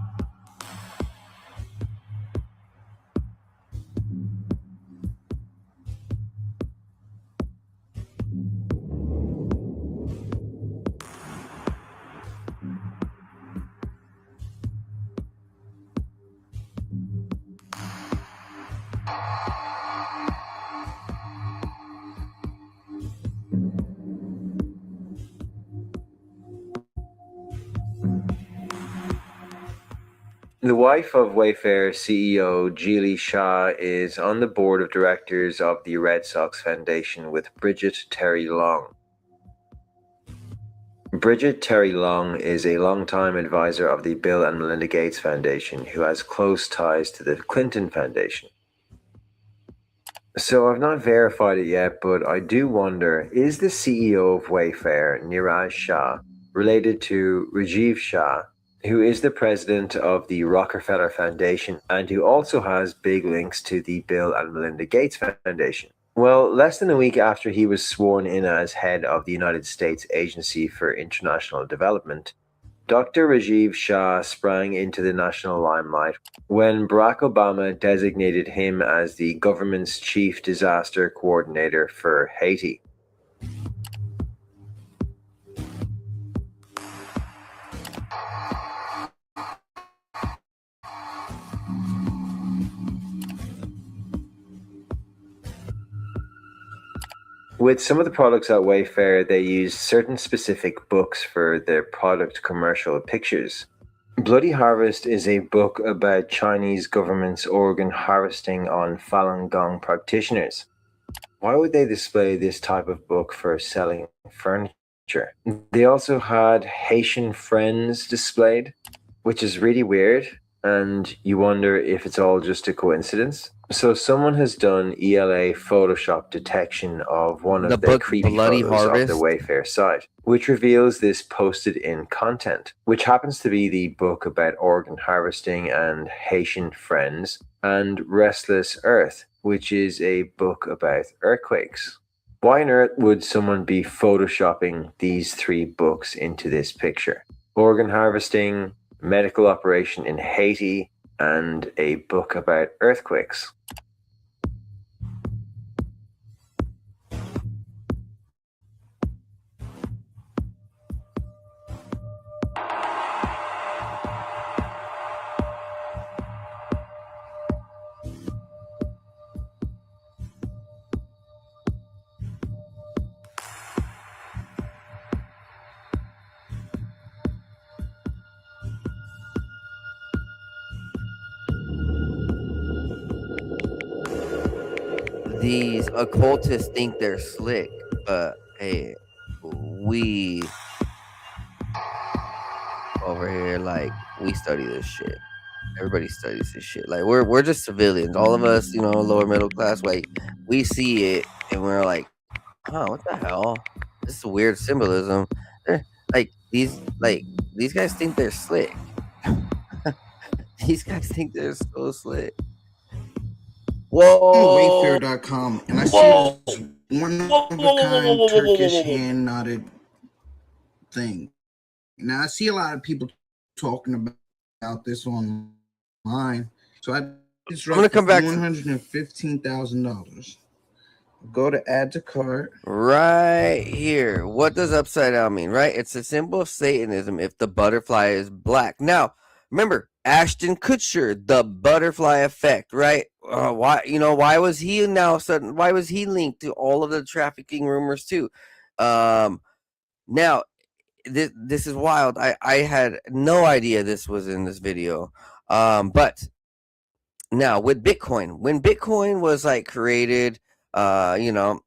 The wife of Wayfair CEO Julie Shah is on the board of directors of the Red Sox Foundation with Bridget Terry Long. Bridget Terry Long is a longtime advisor of the Bill and Melinda Gates Foundation who has close ties to the Clinton Foundation. So I've not verified it yet, but I do wonder, is the CEO of Wayfair, Niraj Shah, related to Rajiv Shah, who is the president of the Rockefeller Foundation and who also has big links to the Bill and Melinda Gates Foundation? Well, less than a week after he was sworn in as head of the United States Agency for International Development, Dr. Rajiv Shah sprang into the national limelight when Barack Obama designated him as the government's chief disaster coordinator for Haiti. With some of the products at Wayfair, they use certain specific books for their product commercial pictures. Bloody Harvest is a book about Chinese government's organ harvesting on Falun Gong practitioners. Why would they display this type of book for selling furniture? They also had Haitian Friends displayed, which is really weird, and you wonder if it's all just a coincidence. So someone has done ELA Photoshop detection of one of the creepy Bloody photos Harvest of the Wayfair site, which reveals this posted in content, which happens to be the book about organ harvesting and Haitian Friends, and Restless Earth, which is a book about earthquakes. Why on earth would someone be photoshopping these three books into this picture? Organ harvesting, medical operation in Haiti, and a book about earthquakes. These occultists think they're slick, but hey, we over here, like, we study this shit. Everybody studies this shit. Like, we're just civilians. All of us, lower middle class. Like, we see it and we're like, huh, what the hell? This is weird symbolism. These guys think they're slick. These guys think they're so slick. Whoa! Wayfair.com, and I see this one-of-a-kind Turkish hand-knotted thing. Now, I see a lot of people talking about this online, so it's I'm gonna come back. $115,000. Go to add to cart. Right here. What does upside down mean, right? It's a symbol of Satanism if the butterfly is black. Now, remember, Ashton Kutcher, the butterfly effect, right? Why was he now sudden? Why was he linked to all of the trafficking rumors too? Now, this is wild. I had no idea this was in this video. But now with Bitcoin, when Bitcoin was like created, you know,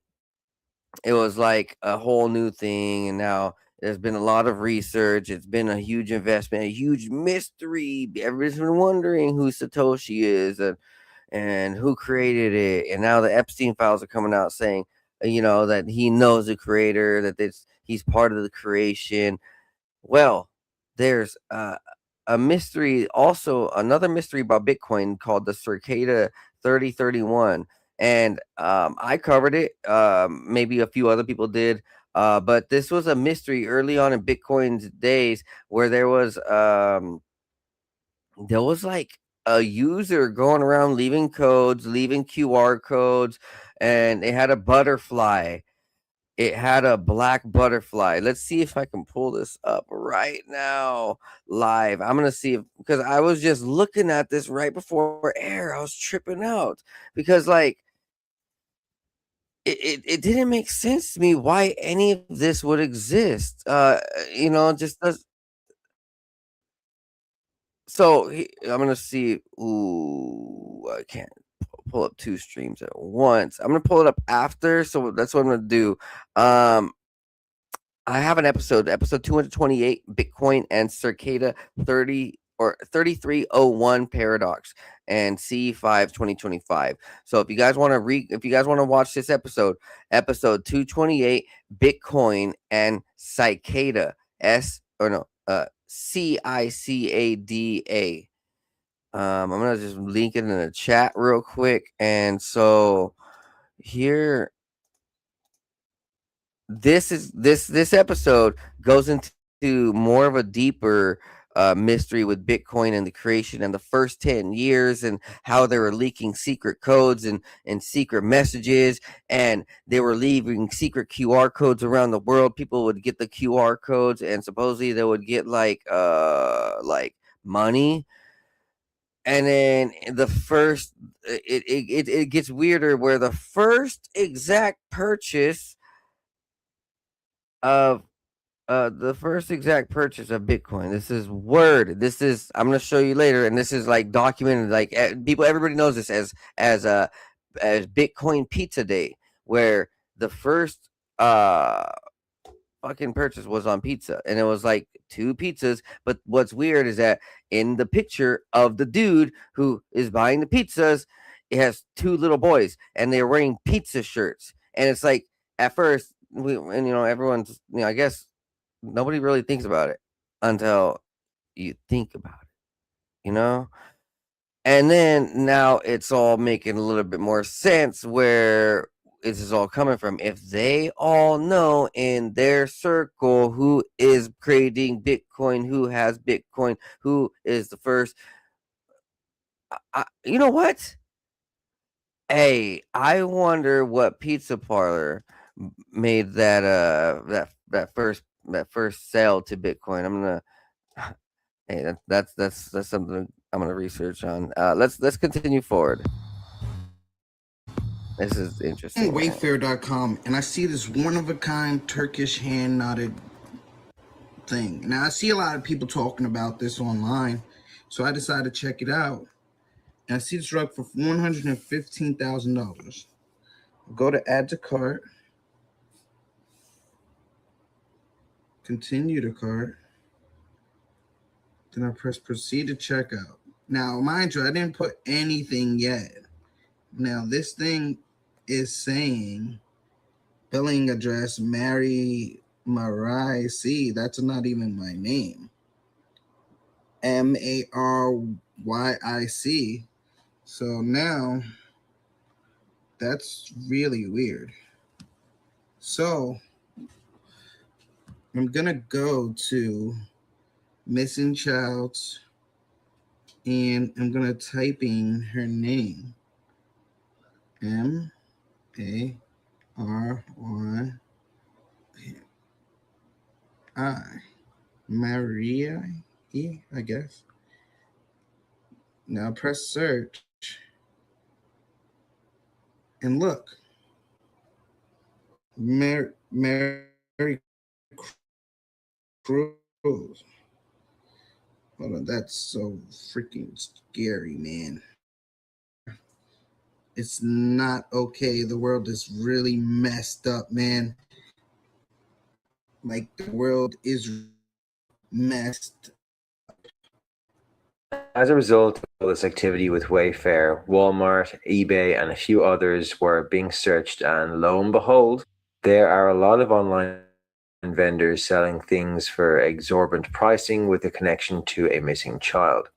it was like a whole new thing, and now there's been a lot of research. It's been a huge investment, a huge mystery. Everybody's been wondering who Satoshi is and who created it. And now the Epstein files are coming out saying, you know, that he knows the creator, that he's part of the creation. Well, there's a mystery, also another mystery about Bitcoin called the Circada 3031. And I covered it. Maybe a few other people did. But this was a mystery early on in Bitcoin's days where there was like a user going around leaving codes, leaving QR codes, and it had a butterfly. It had a black butterfly. Let's see if I can pull this up right now live. I'm gonna see if, because I was just looking at this right before air. I was tripping out because like it didn't make sense to me why any of this would exist. You know, just does. So I'm gonna see. Ooh, I can't pull up two streams at once. I'm gonna pull it up after, so that's what I'm gonna do. I have an episode 228, Bitcoin and Circada 3301 paradox and C5 2025. So if you guys want to watch this episode 228, Bitcoin and Cicada CICADA. I'm gonna just link it in the chat real quick. And so here, this episode goes into more of a deeper mystery with Bitcoin and the creation and the first 10 years and how they were leaking secret codes and secret messages, and they were leaving secret QR codes around the world. People would get the QR codes and supposedly they would get like money. And then the first it gets weirder where the first exact purchase of Bitcoin. This is word. This is, I'm gonna show you later, and this is like documented. Like everybody knows this as Bitcoin Pizza Day, where the first fucking purchase was on pizza, and it was like 2 pizzas. But what's weird is that in the picture of the dude who is buying the pizzas, it has 2 little boys, and they're wearing pizza shirts, and it's like at first everyone's, I guess nobody really thinks about it until you think about it. And then now it's all making a little bit more sense where this is all coming from. If they all know in their circle who is creating Bitcoin, who has Bitcoin, who is the first, you know what? Hey, I wonder what pizza parlor made that first sale to Bitcoin. I'm gonna hey, that's something I'm gonna research on. Let's continue forward. This is interesting. Wayfair.com, and I see this one-of-a-kind Turkish hand-knotted thing. Now, I see a lot of people talking about this online, so I decided to check it out. And I see this rug for $115,000. Go to add to cart. Continue to cart. Then I press proceed to checkout. Now, mind you, I didn't put anything yet. Now, this thing is saying billing address Marroni. That's not even my name. Maryic. So now that's really weird. So I'm gonna go to missing childs and I'm gonna type in her name. Marryi. Maria, I guess. Now press search and look. Merry Hold on, that's so freaking scary, man. It's not okay. The world is really messed up, man. Like, the world is messed. As a result of all this activity with Wayfair, Walmart, eBay, and a few others were being searched, and lo and behold, there are a lot of online vendors selling things for exorbitant pricing with a connection to a missing child.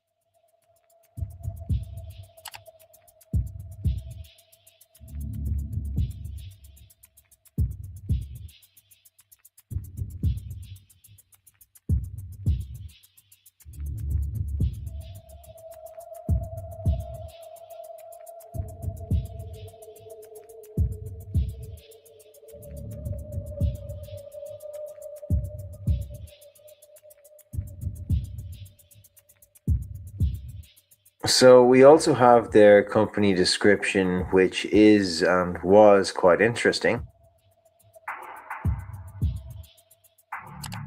So we also have their company description, which is and was quite interesting.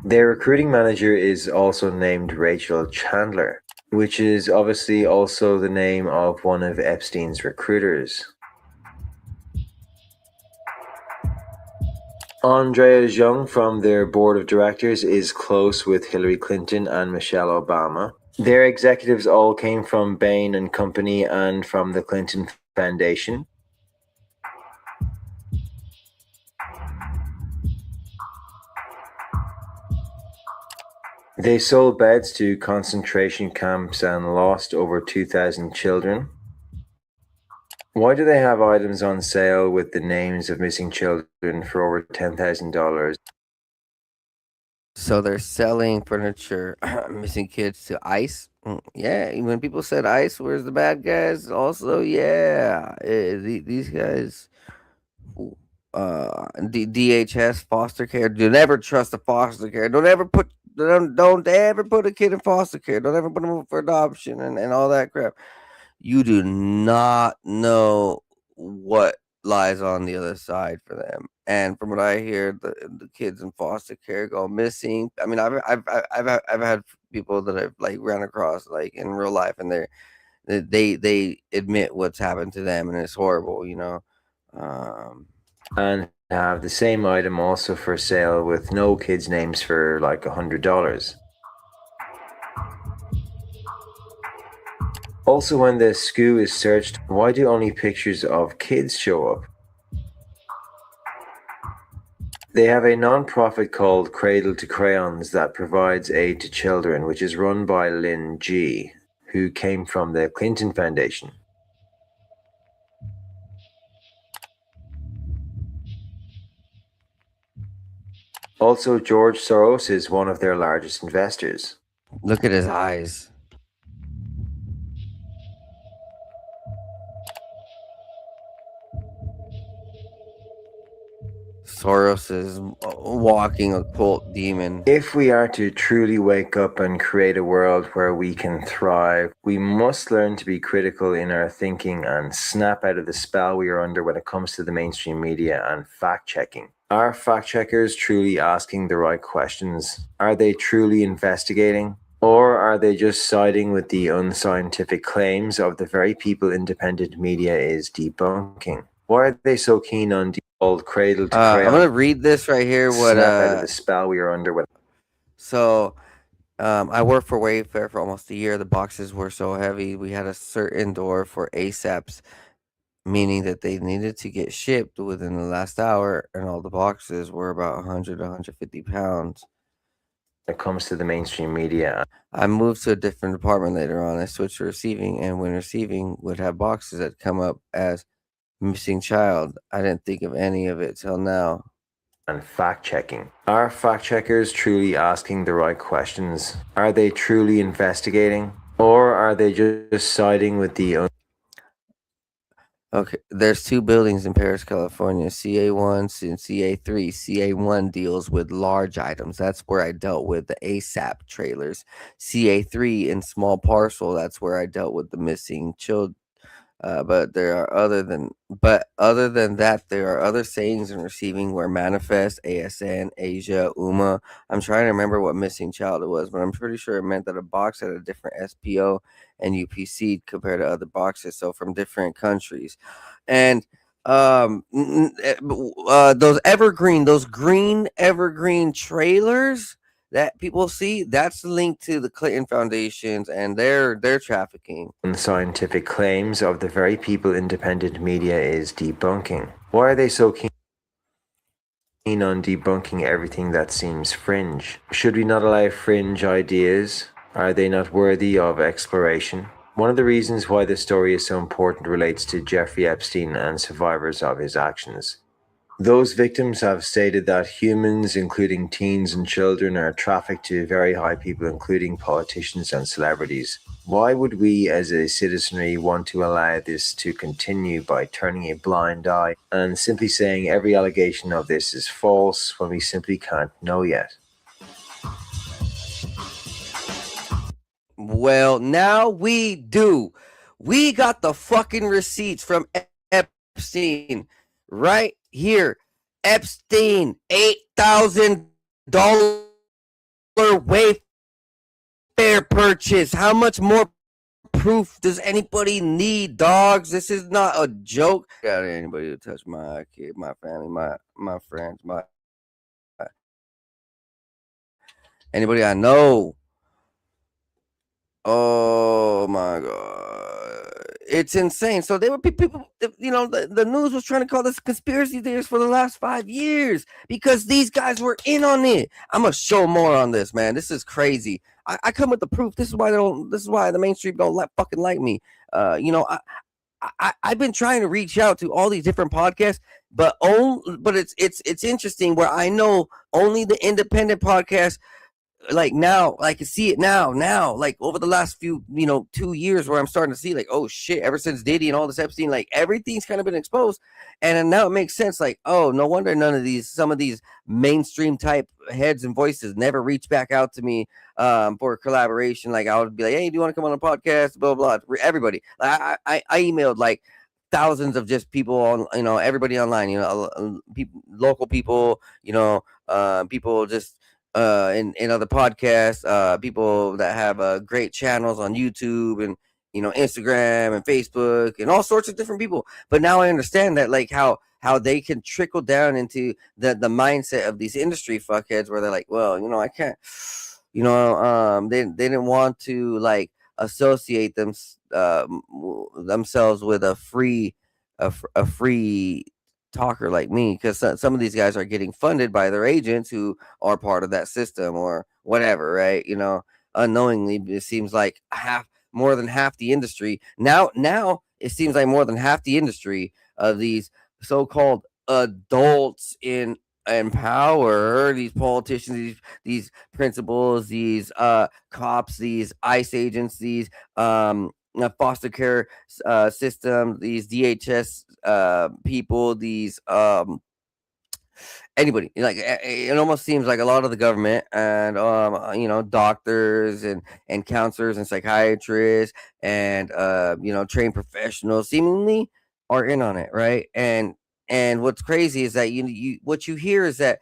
Their recruiting manager is also named Rachel Chandler, which is obviously also the name of one of Epstein's recruiters. Andrea Jung from their board of directors is close with Hillary Clinton and Michelle Obama. Their executives all came from Bain and Company and from the Clinton Foundation. They sold beds to concentration camps and lost over 2,000 children. Why do they have items on sale with the names of missing children for over $10,000? So they're selling furniture, missing kids to ICE. Yeah, when people said ICE, where's the bad guys? Also, yeah, these guys, DHS, foster care. Don't ever trust a foster care. Don't ever put a kid in foster care. Don't ever put them up for adoption and all that crap. You do not know what lies on the other side for them. And from what I hear, the kids in foster care go missing. I mean, I've had people that I've like ran across like in real life, and they admit what's happened to them, and it's horrible, you know. And have the same item also for sale with no kids' names for like $100. Also, when the SKU is searched, why do only pictures of kids show up? They have a non-profit called Cradle to Crayons that provides aid to children, which is run by Lynn G., who came from the Clinton Foundation. Also, George Soros is one of their largest investors. Look at his eyes. Soros is a walking occult demon. If we are to truly wake up and create a world where we can thrive, we must learn to be critical in our thinking and snap out of the spell we are under when it comes to the mainstream media and fact-checking. Are fact-checkers truly asking the right questions? Are they truly investigating? Or are they just siding with the unscientific claims of the very people independent media is debunking? Why are they so keen on old cradle to cradle? I'm gonna read this right here. What snap out of the spell we are under. So, I worked for Wayfair for almost a year. The boxes were so heavy. We had a certain door for ASAPs, meaning that they needed to get shipped within the last hour, and all the boxes were about 100 to 150 pounds. When it comes to the mainstream media, I moved to a different department later on. I switched to receiving, and when receiving would have boxes that come up as missing child. I didn't think of any of it till now. And fact-checking. Are fact-checkers truly asking the right questions? Are they truly investigating? Or are they just siding with the... Okay, there's two buildings in Paris, California, CA1 and CA3. CA1 deals with large items. That's where I dealt with the ASAP trailers. CA3 in small parcel, that's where I dealt with the missing But other than that, there are other sayings and receiving where manifest, ASN, Asia, UMA. I'm trying to remember what missing child it was, but I'm pretty sure it meant that a box had a different SPO and UPC compared to other boxes, so from different countries. And those green evergreen trailers that people see, that's linked to the Clinton Foundations and their trafficking. Scientific claims of the very people independent media is debunking. Why are they so keen on debunking everything that seems fringe? Should we not allow fringe ideas? Are they not worthy of exploration? One of the reasons why this story is so important relates to Jeffrey Epstein and survivors of his actions. Those victims have stated that humans, including teens and children, are trafficked to very high people, including politicians and celebrities. Why would we as a citizenry want to allow this to continue by turning a blind eye and simply saying every allegation of this is false when we simply can't know yet? Well, now we do. We got the fucking receipts from Epstein right here. Epstein, $8,000 Wayfair purchase. How much more proof does anybody need, dogs? This is not a joke. Got anybody to touch my kid, my family, my friends, anybody I know. Oh my god, it's insane. So they were people, the news was trying to call this conspiracy theories for the last 5 years because these guys were in on it. I'm gonna show more on this, man. This is crazy. I come with the proof. This is why the mainstream don't fucking like me. I've been trying to reach out to all these different podcasts, but it's interesting where I know only the independent podcasts, like now I can see it now like over the last few 2 years where I'm starting to see like, oh shit, ever since Diddy and all this Epstein, like everything's kind of been exposed, and now it makes sense. Like, oh, no wonder some of these mainstream type heads and voices never reach back out to me for collaboration. Like I would be like, hey, do you want to come on a podcast, blah blah, everybody. I emailed like thousands of just people on, everybody online, local people, people just in other podcasts, people that have great channels on YouTube and Instagram and Facebook and all sorts of different people. But now I understand that, like how they can trickle down into the mindset of these industry fuckheads where they're like, well, I can't, they didn't want to like associate themselves with a free talker like me, because some of these guys are getting funded by their agents who are part of that system or whatever, right? Unknowingly, it seems like more than half the industry now it seems like more than half the industry of these so-called adults in power, these politicians, these principals, these cops, these ICE agents, these foster care system, these DHS people, these anybody, like it almost seems like a lot of the government and doctors and counselors and psychiatrists and trained professionals seemingly are in on it, right? And what's crazy is that what you hear is that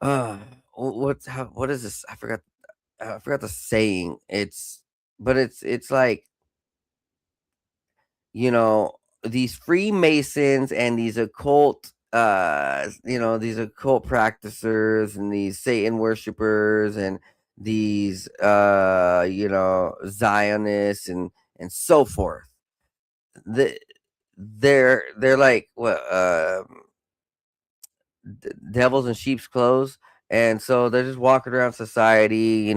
what is this? I forgot the saying. It's like, these Freemasons and these occult these occult practitioners and these Satan worshipers and these Zionists and so forth. They're like devils in sheep's clothes, and so they're just walking around society,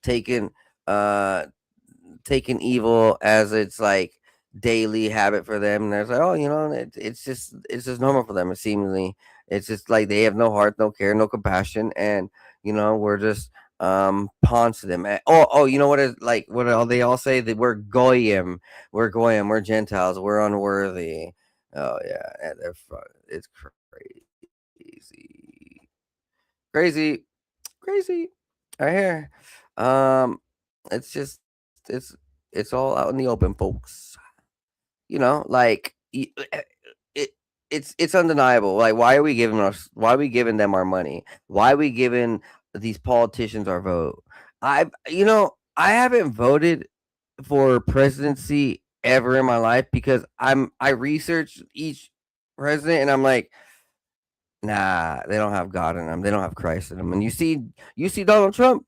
taking taking evil as it's like daily habit for them. And they're like, oh, it's just normal for them. It seemingly, it's just like they have no heart, no care, no compassion, and we're just pawns to them. You know what is like what all they all say, that we're goyim, we're Gentiles, we're unworthy. Oh yeah, and it's crazy right here. It's just it's all out in the open, folks. you know, like it, it's undeniable. Like, why are we giving us? Why are we giving them our money? Why are we giving these politicians our vote? I haven't voted for presidency ever in my life because I research each president and I'm like, nah, they don't have God in them. They don't have Christ in them. And you see Donald Trump,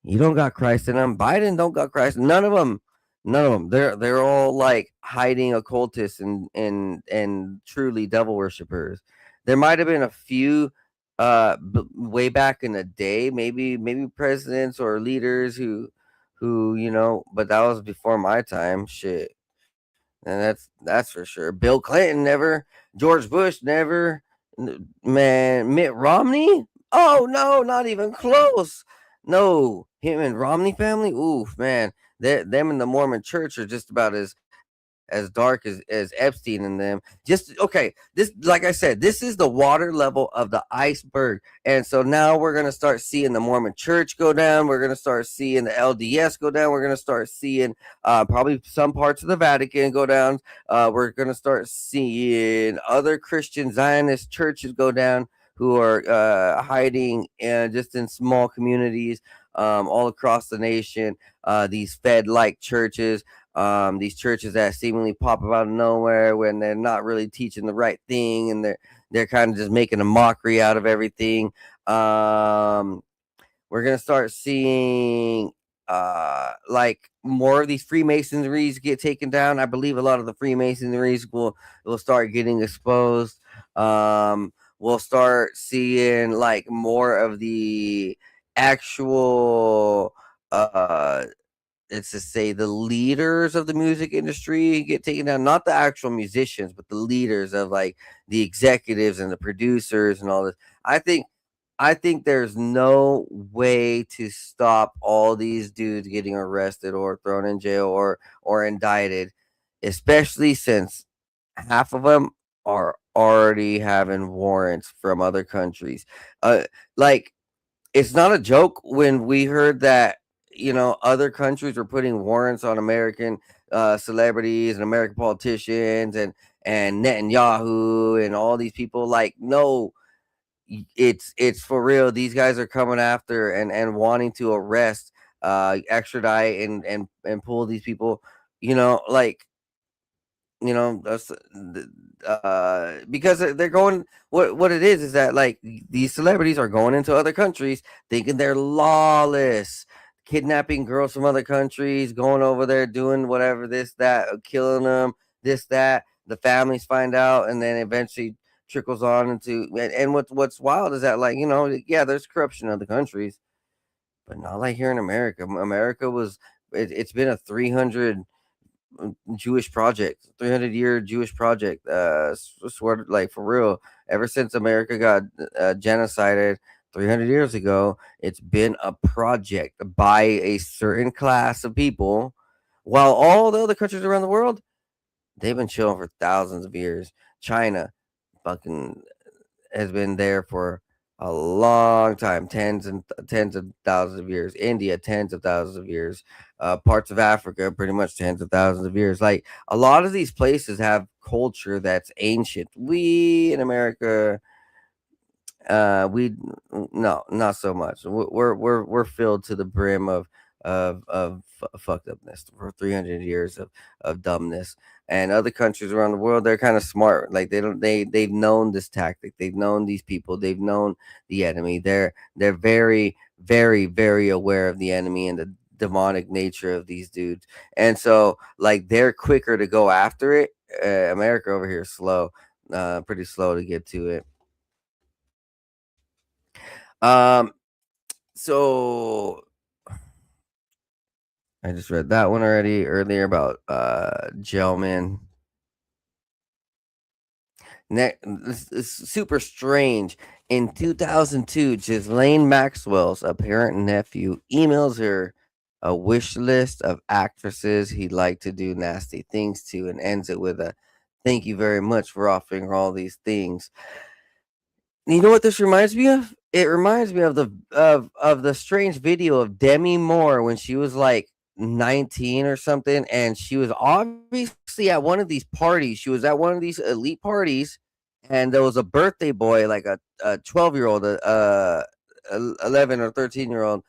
you don't got Christ in them. Biden don't got Christ. None of them. None of them. They're all like hiding occultists and truly devil worshippers. There might have been a few way back in the day, maybe presidents or leaders who, but that was before my time. Shit. And that's for sure. Bill Clinton never, George Bush never, man, Mitt Romney? Oh no, not even close. No, him and Romney family. Oof, man, them and the Mormon Church are just about as dark as Epstein and them. Just okay. This, like I said, this is the water level of the iceberg. And so now we're gonna start seeing the Mormon Church go down. We're gonna start seeing the LDS go down. We're gonna start seeing probably some parts of the Vatican go down. We're gonna start seeing other Christian Zionist churches go down who are hiding just in small communities all across the nation. These Fed-like churches. These churches that seemingly pop up out of nowhere when they're not really teaching the right thing and they're kind of just making a mockery out of everything. We're gonna start seeing like more of these Freemasonries get taken down. I believe a lot of the Freemasonries will start getting exposed. We'll start seeing like more of the actual it's to say the leaders of the music industry get taken down, not the actual musicians, but the leaders of like the executives and the producers and all this. I think there's no way to stop all these dudes getting arrested or thrown in jail or indicted, especially since half of them are already having warrants from other countries. Like it's not a joke when we heard that other countries were putting warrants on American celebrities and American politicians and Netanyahu and all these people. Like, no, it's for real. These guys are coming after and wanting to arrest, extradite and pull these people. Like that's because they're going. What it is that like these celebrities are going into other countries thinking they're lawless, kidnapping girls from other countries, going over there doing whatever, this that, killing them, this that. The families find out, and then eventually trickles on into. And what's wild is that like yeah, there's corruption in other countries, but not like here in America. America was it's been a 300 Jewish project, 300-year Jewish project. Swear, like for real, ever since America got genocided 300 years ago, it's been a project by a certain class of people, while all the other countries around the world, they've been chilling for thousands of years. China, fucking, has been there for a long time, tens of thousands of years. India, tens of thousands of years. Parts of Africa, pretty much tens of thousands of years. Like a lot of these places have culture that's ancient. We in America, we no, not so much. We're filled to the brim of fucked upness for 300 years of dumbness. And other countries around the world, they're kind of smart. Like they've known this tactic. They've known these people. They've known the enemy. They're very, very, very aware of the enemy and the demonic nature of these dudes. And so like they're quicker to go after it. America over here is slow, pretty slow to get to it. So I just read that one already earlier about Gelman. This is super strange. In 2002, Ghislaine Maxwell's apparent nephew emails her a wish list of actresses he'd like to do nasty things to and ends it with a "thank you very much for offering her all these things." You know what this reminds me of? It reminds me of the strange video of Demi Moore when she was like 19 or something, and she was obviously at one of these parties. She was at one of these elite parties, and there was a birthday boy, like a 12-year-old, 11 or 13-year-old,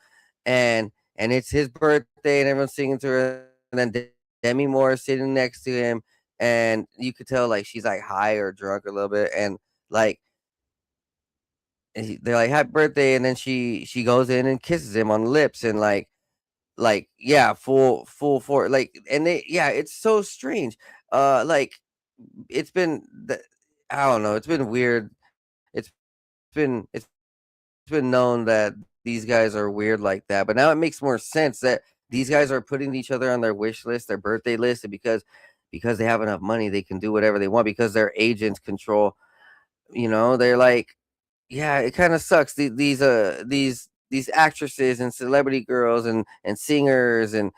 and it's his birthday, and everyone's singing to her, and then Demi Moore is sitting next to him, and you could tell like she's like high or drunk a little bit, and like they're like happy birthday, and then she goes in and kisses him on the lips, and like yeah, full for like, and it's so strange. Like it's been I don't know, it's been weird. It's been known that these guys are weird like that, but now it makes more sense that these guys are putting each other on their wish list, their birthday list, and because they have enough money, they can do whatever they want because their agents control. They're like, yeah, it kind of sucks. These actresses and celebrity girls and singers and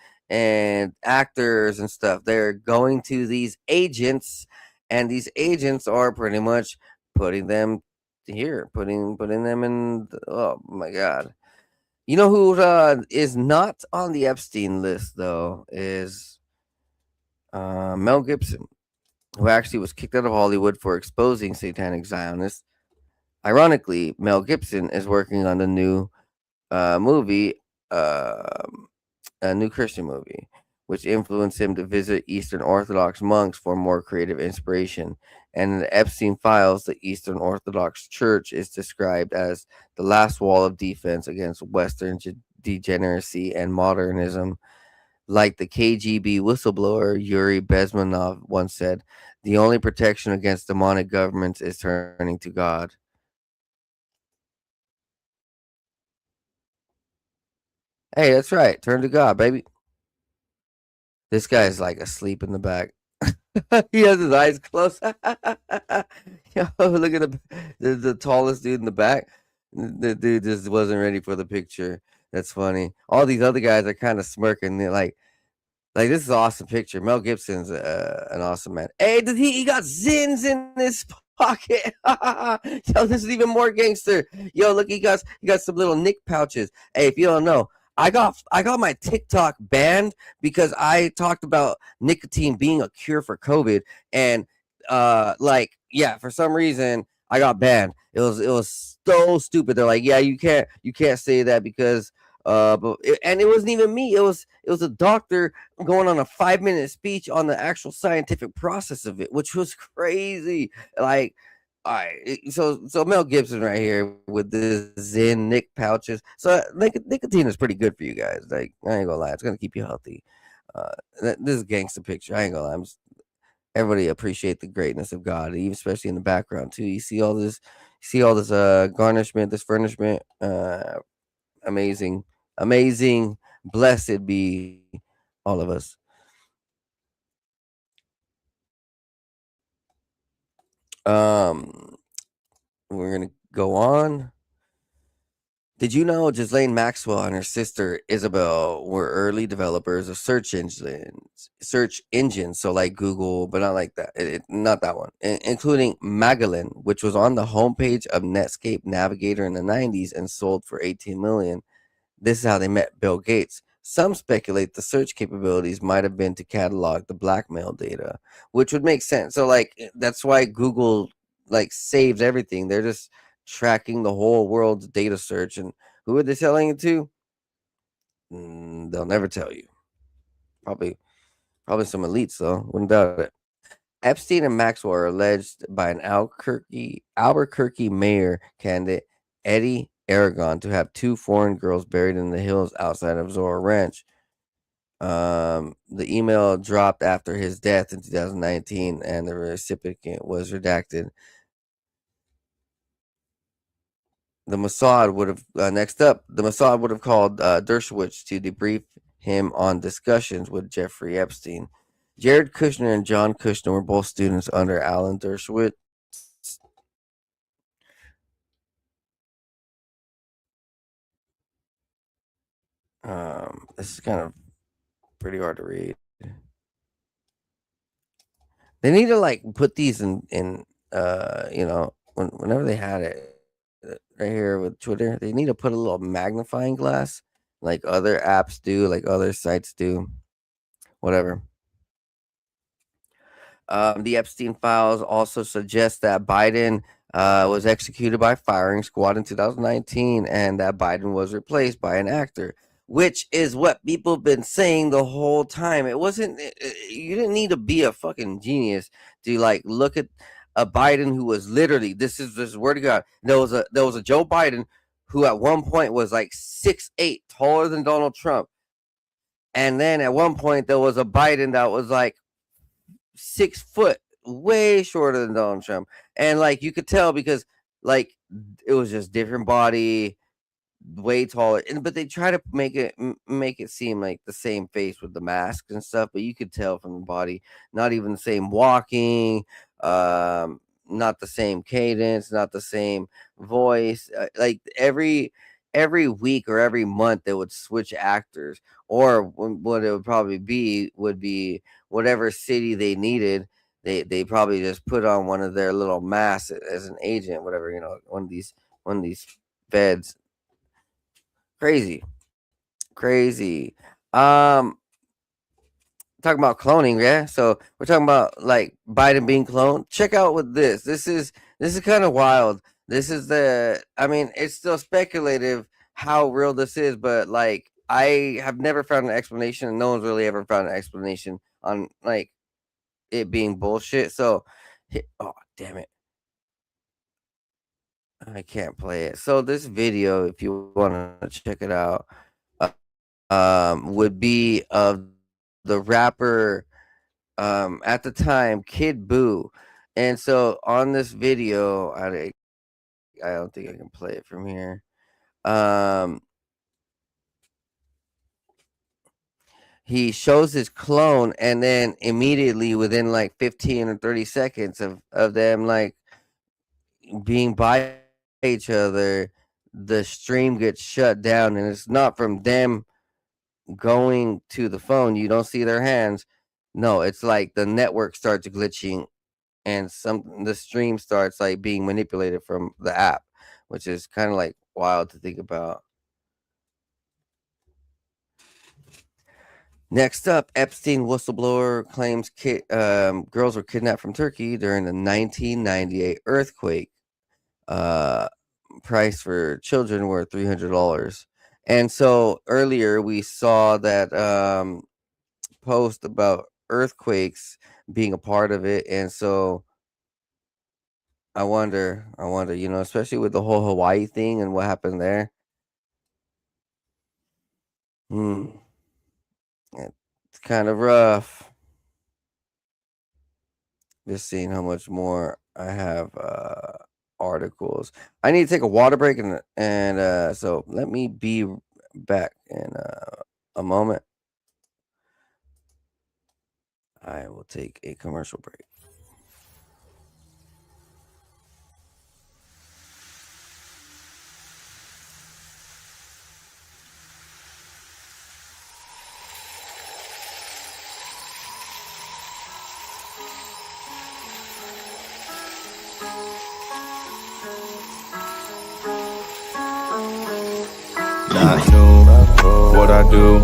actors and stuff, they're going to these agents, and these agents are pretty much putting them putting them in. Oh my god. You know who is not on the Epstein list though is Mel Gibson, who actually was kicked out of Hollywood for exposing satanic Zionists. Ironically, Mel Gibson is working on the new movie, a new Christian movie, which influenced him to visit Eastern Orthodox monks for more creative inspiration. And in the Epstein files, the Eastern Orthodox Church is described as the last wall of defense against Western degeneracy and modernism. Like the KGB whistleblower Yuri Bezmenov once said, the only protection against demonic governments is turning to God. Hey, that's right. Turn to God, baby. This guy's like asleep in the back. He has his eyes closed. Yo, look at the tallest dude in the back. The dude just wasn't ready for the picture. That's funny. All these other guys are kind of smirking. They're like this is an awesome picture. Mel Gibson's an awesome man. Hey, he got Zins in his pocket. Yo, this is even more gangster. Yo, look, he got some little Nick pouches. Hey, if you don't know, I got my TikTok banned because I talked about nicotine being a cure for COVID, and for some reason I got banned. It was so stupid. They're like, yeah, you can't say that because and it wasn't even me. It was a doctor going on a 5-minute speech on the actual scientific process of it, which was crazy. Like, all right, so Mel Gibson right here with this Zen Nick pouches. So nicotine is pretty good for you guys. Like, I ain't gonna lie, it's gonna keep you healthy. This is a gangster picture. I ain't gonna lie. Everybody appreciate the greatness of God, even especially in the background too. You see all this garnishment, this furnishment. Amazing. Blessed be all of us. We're gonna go on. Did you know Ghislaine Maxwell and her sister Isabel were early developers of search engines, so like Google, but not like that, not that one, including Magellan, which was on the homepage of Netscape Navigator in the 90s and sold for $18 million. This is how they met Bill Gates. Some speculate the search capabilities might have been to catalog the blackmail data, which would make sense. So like that's why Google like saves everything. They're just tracking the whole world's data search. And who are they selling it to? They'll never tell you. Probably some elites though. Wouldn't doubt it. Epstein and Maxwell are alleged by an Albuquerque mayor candidate, Eddie Aragon, to have 2 foreign girls buried in the hills outside of Zorro Ranch. The email dropped after his death in 2019, and the recipient was redacted. The Mossad would have the Mossad would have called Dershowitz to debrief him on discussions with Jeffrey Epstein. Jared Kushner and John Kushner were both students under Alan Dershowitz. This is kind of pretty hard to read. They need to like put these in whenever they had it right here with Twitter, they need to put a little magnifying glass like other apps do, like other sites do, whatever. The Epstein files also suggest that Biden was executed by firing squad in 2019, and that Biden was replaced by an actor, which is what people have been saying the whole time. It wasn't. You didn't need to be a fucking genius to like look at a Biden who was literally. This is word to God. There was a Joe Biden who at one point was like 6'8", taller than Donald Trump, and then at one point there was a Biden that was like 6 foot, way shorter than Donald Trump, and like you could tell because like it was just different body, way taller, but they try to make it seem like the same face with the mask and stuff, but you could tell from the body, not even the same walking, not the same cadence, not the same voice. Like every week or every month they would switch actors, or what it would probably be would be whatever city they needed. They probably just put on one of their little masks as an agent, whatever, one of these feds. Crazy. Talking about cloning, yeah. So we're talking about like Biden being cloned. Check out with this. This is kind of wild. This is it's still speculative how real this is, but like I have never found an explanation, and no one's really ever found an explanation on like it being bullshit. So, oh damn it, I can't play it. So this video, if you want to check it out, would be of the rapper at the time, Kid Buu. And so on this video, I don't think I can play it from here. He shows his clone, and then immediately within like 15 or 30 seconds of them like being by each other, the stream gets shut down, and it's not from them going to the phone. You don't see their hands. No, it's like the network starts glitching, and the stream starts like being manipulated from the app, which is kind of like wild to think about. Next up, Epstein whistleblower claims girls were kidnapped from Turkey during the 1998 earthquake. Price for children were $300. And so earlier we saw that post about earthquakes being a part of it. And so I wonder, especially with the whole Hawaii thing and what happened there. It's kind of rough. Just seeing how much more I have articles. I need to take a water break, and so let me be back in a moment. I will take a commercial break. Not new, what I do.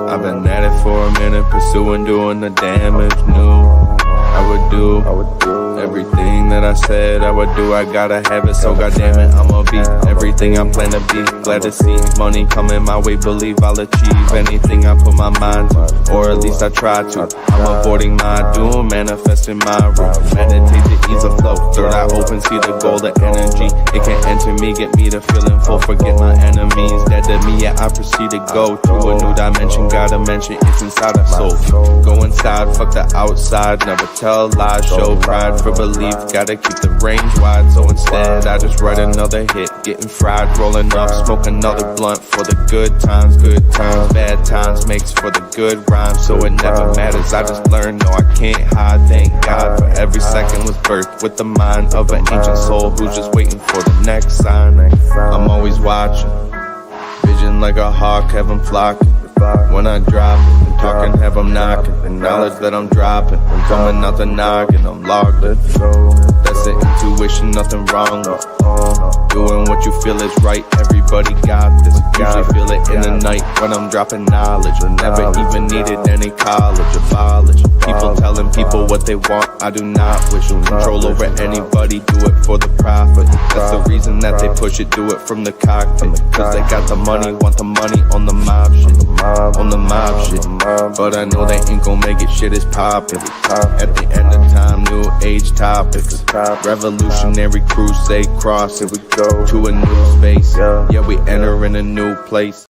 I've been at it for a minute, pursuing, doing the damage. New, I would do everything that I said I would do. I gotta have it, so goddamn it, I'ma be everything I plan to be. Glad to see money coming my way, believe I'll achieve anything I put my mind to, or at least I try to. I'm avoiding my doom, manifesting my room. Meditate to ease the flow. Third eye open, see the golden energy. It can enter me, get me to feeling full. Forget my enemies, dead to me, yeah, I proceed to go to a new dimension. Gotta mention it's inside our soul. Go inside, fuck the outside. Never tell lies, show pride for belief. Gotta keep the range wide, so instead I just write another hit. Getting fried, rolling up, smoke another blunt for the good times. Good times, bad times makes for the good rhymes. So it never matters, I just learned, no I can't hide. Thank God for every second was birthed with the mind of an ancient soul who's just waiting for the next sign. I'm always watching, vision like a hawk, have them flocking. When I drop it, I'm talking, have them knocking. The knowledge that I'm dropping, I'm coming out the noggin, I'm logged in. That's It's an intuition, nothing wrong with doing what you feel is right. Everybody got this. Usually feel it in the night when I'm dropping knowledge. Never even needed any college or college. People telling people what they want. I do not wish control over anybody. Do it for the profit. That's the reason that they push it. Do it from the cockpit. Cause they got the money, want the money on the mob shit. On the mob shit. But I know they ain't gon' make it. Shit is poppin'. At the end of time, new age topics. Revolutionary crusade cross. Here we go to a new space. Yeah, we enter in a new place.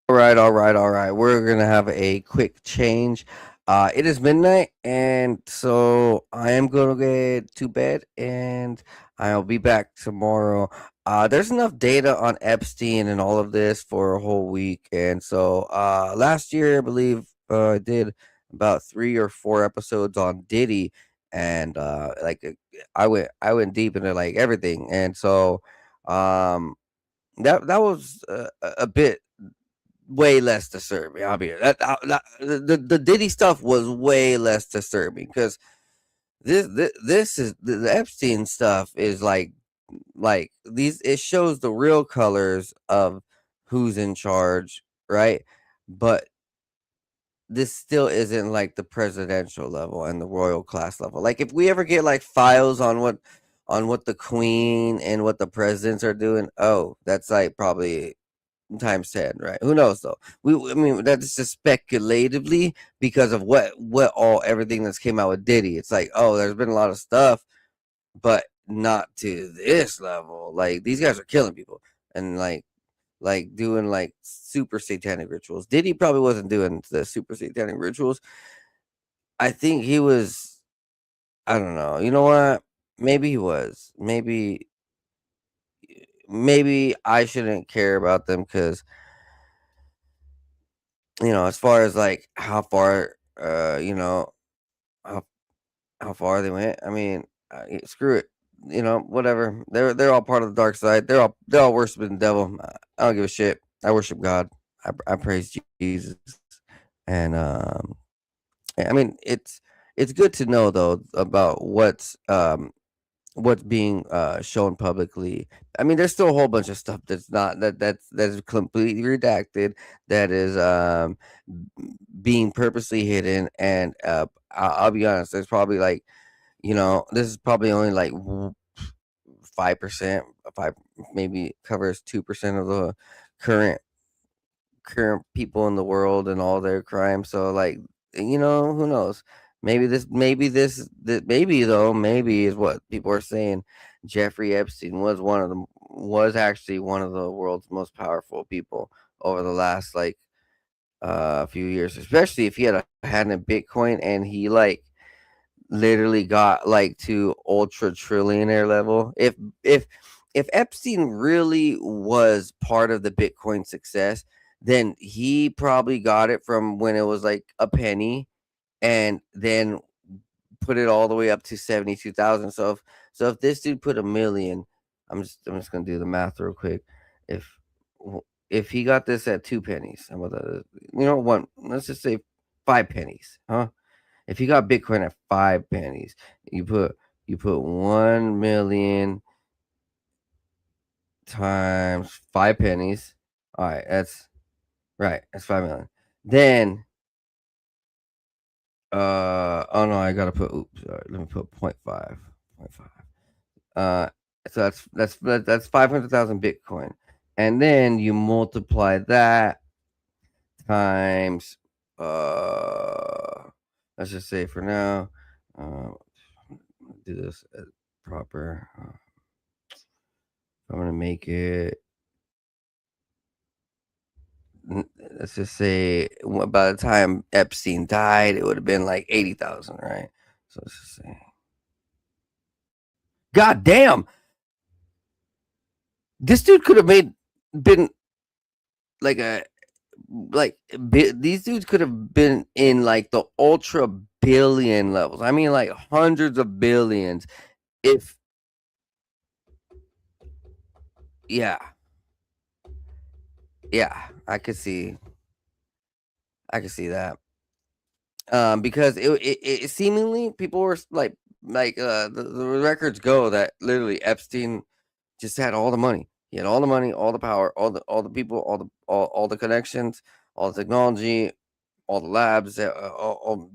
All right. We're gonna have a quick change. It is midnight, and so I am gonna get to bed, and I'll be back tomorrow. There's enough data on Epstein and all of this for a whole week, and so last year I believe I did about 3 or 4 episodes on Diddy, and I went deep into like everything, and so that was a bit way less disturbing. I'll be the Diddy stuff was way less disturbing because this is the Epstein stuff is like these, it shows the real colors of who's in charge, right? But this still isn't like the presidential level and the royal class level. Like if we ever get like files on what the queen and what the presidents are doing, oh, that's like probably times 10, right? Who knows though? I mean, that's just speculatively because of what everything that's came out with Diddy. It's like, oh, there's been a lot of stuff, but not to this level. Like these guys are killing people and like doing like super satanic rituals. Diddy probably wasn't doing the super satanic rituals. I think he was, I don't know. You know what? Maybe he was. Maybe I shouldn't care about them because, you know, as far as like how far how far they went. I mean, screw it. You know, whatever. They're all part of the dark side. They're all worshiping the devil. I don't give a shit. I worship God. I praise Jesus. And I mean, it's good to know though about what's being shown publicly. I mean, there's still a whole bunch of stuff that's not that's completely redacted, that is being purposely hidden. And I'll be honest, there's probably like, you know, this is probably only like 5%, maybe covers 2% of the current people in the world and all their crimes. So like, you know, who knows? Maybe is what people are saying. Jeffrey Epstein was actually one of the world's most powerful people over the last like few years, especially if he had a Bitcoin and he like literally got like to ultra trillionaire level. If Epstein really was part of the Bitcoin success, then he probably got it from when it was like a penny and then put it all the way up to 72,000. So if this dude put $1 million, I'm just gonna do the math real quick. If he got this at 2 pennies, how about that? You know, let's just say 5 pennies, huh? If you got Bitcoin at 5 pennies, you put 1 million times 5 pennies. All right, that's right. That's 5 million. Then, oh no, I gotta put. Oops, sorry, let me put 0.5. So that's 500,000 Bitcoin, and then you multiply that times. Let's just say for now, do this proper. I'm gonna make it. Let's just say by the time Epstein died, it would have been like 80,000, right? So let's just say, God damn, this dude could have been like these dudes could have been in like the ultra billion levels. I mean, like hundreds of billions. If yeah, I could see that. Because it seemingly people were like like the records go that literally Epstein just had all the money. He had all the money, all the power, all the people, all the connections, all the technology, all the labs.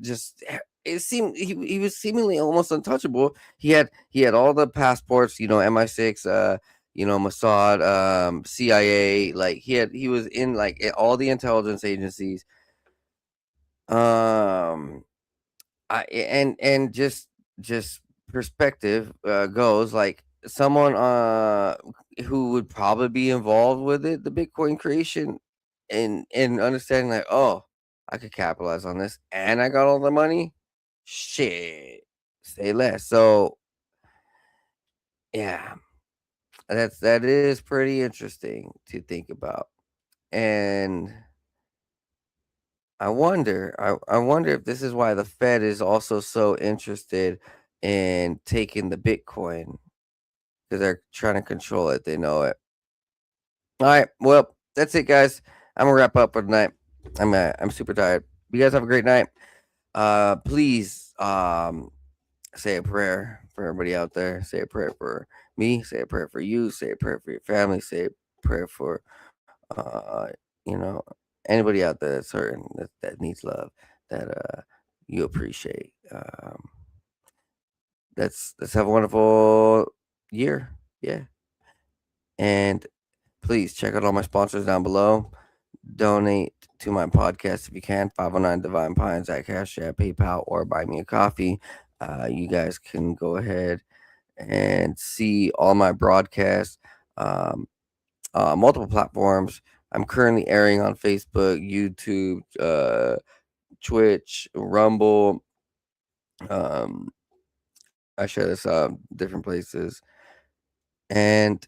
Just it seemed he was seemingly almost untouchable. He had all the passports, MI6, Mossad, CIA. Like he was in like all the intelligence agencies. And just perspective goes like someone who would probably be involved with it, the Bitcoin creation, and understanding like, oh, I could capitalize on this, and I got all the money. Shit, say less. So yeah, that is pretty interesting to think about, and I wonder if this is why the Fed is also so interested in taking the Bitcoin because they're trying to control it. They know it. All right, well, that's it, guys. I'm gonna wrap up for tonight. I'm super tired. You guys have a great night. Please say a prayer for everybody out there. Say a prayer for me. Say a prayer for you. Say a prayer for your family. Say a prayer for uh, anybody out there that's hurting, that needs love, that you appreciate. Let's have a wonderful year. Yeah. And please check out all my sponsors down below. Donate to my podcast if you can. 509 Divine Pines at Cash App, PayPal, or buy me a coffee. You guys can go ahead and see all my broadcasts, multiple platforms. I'm currently airing on Facebook, YouTube, Twitch, Rumble. I share this different places. And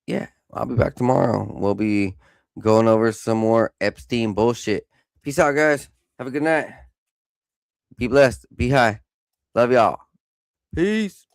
yeah, I'll be back tomorrow. We'll be going over some more Epstein bullshit. Peace out, guys. Have a good night. Be blessed. Be high. Love y'all. Peace.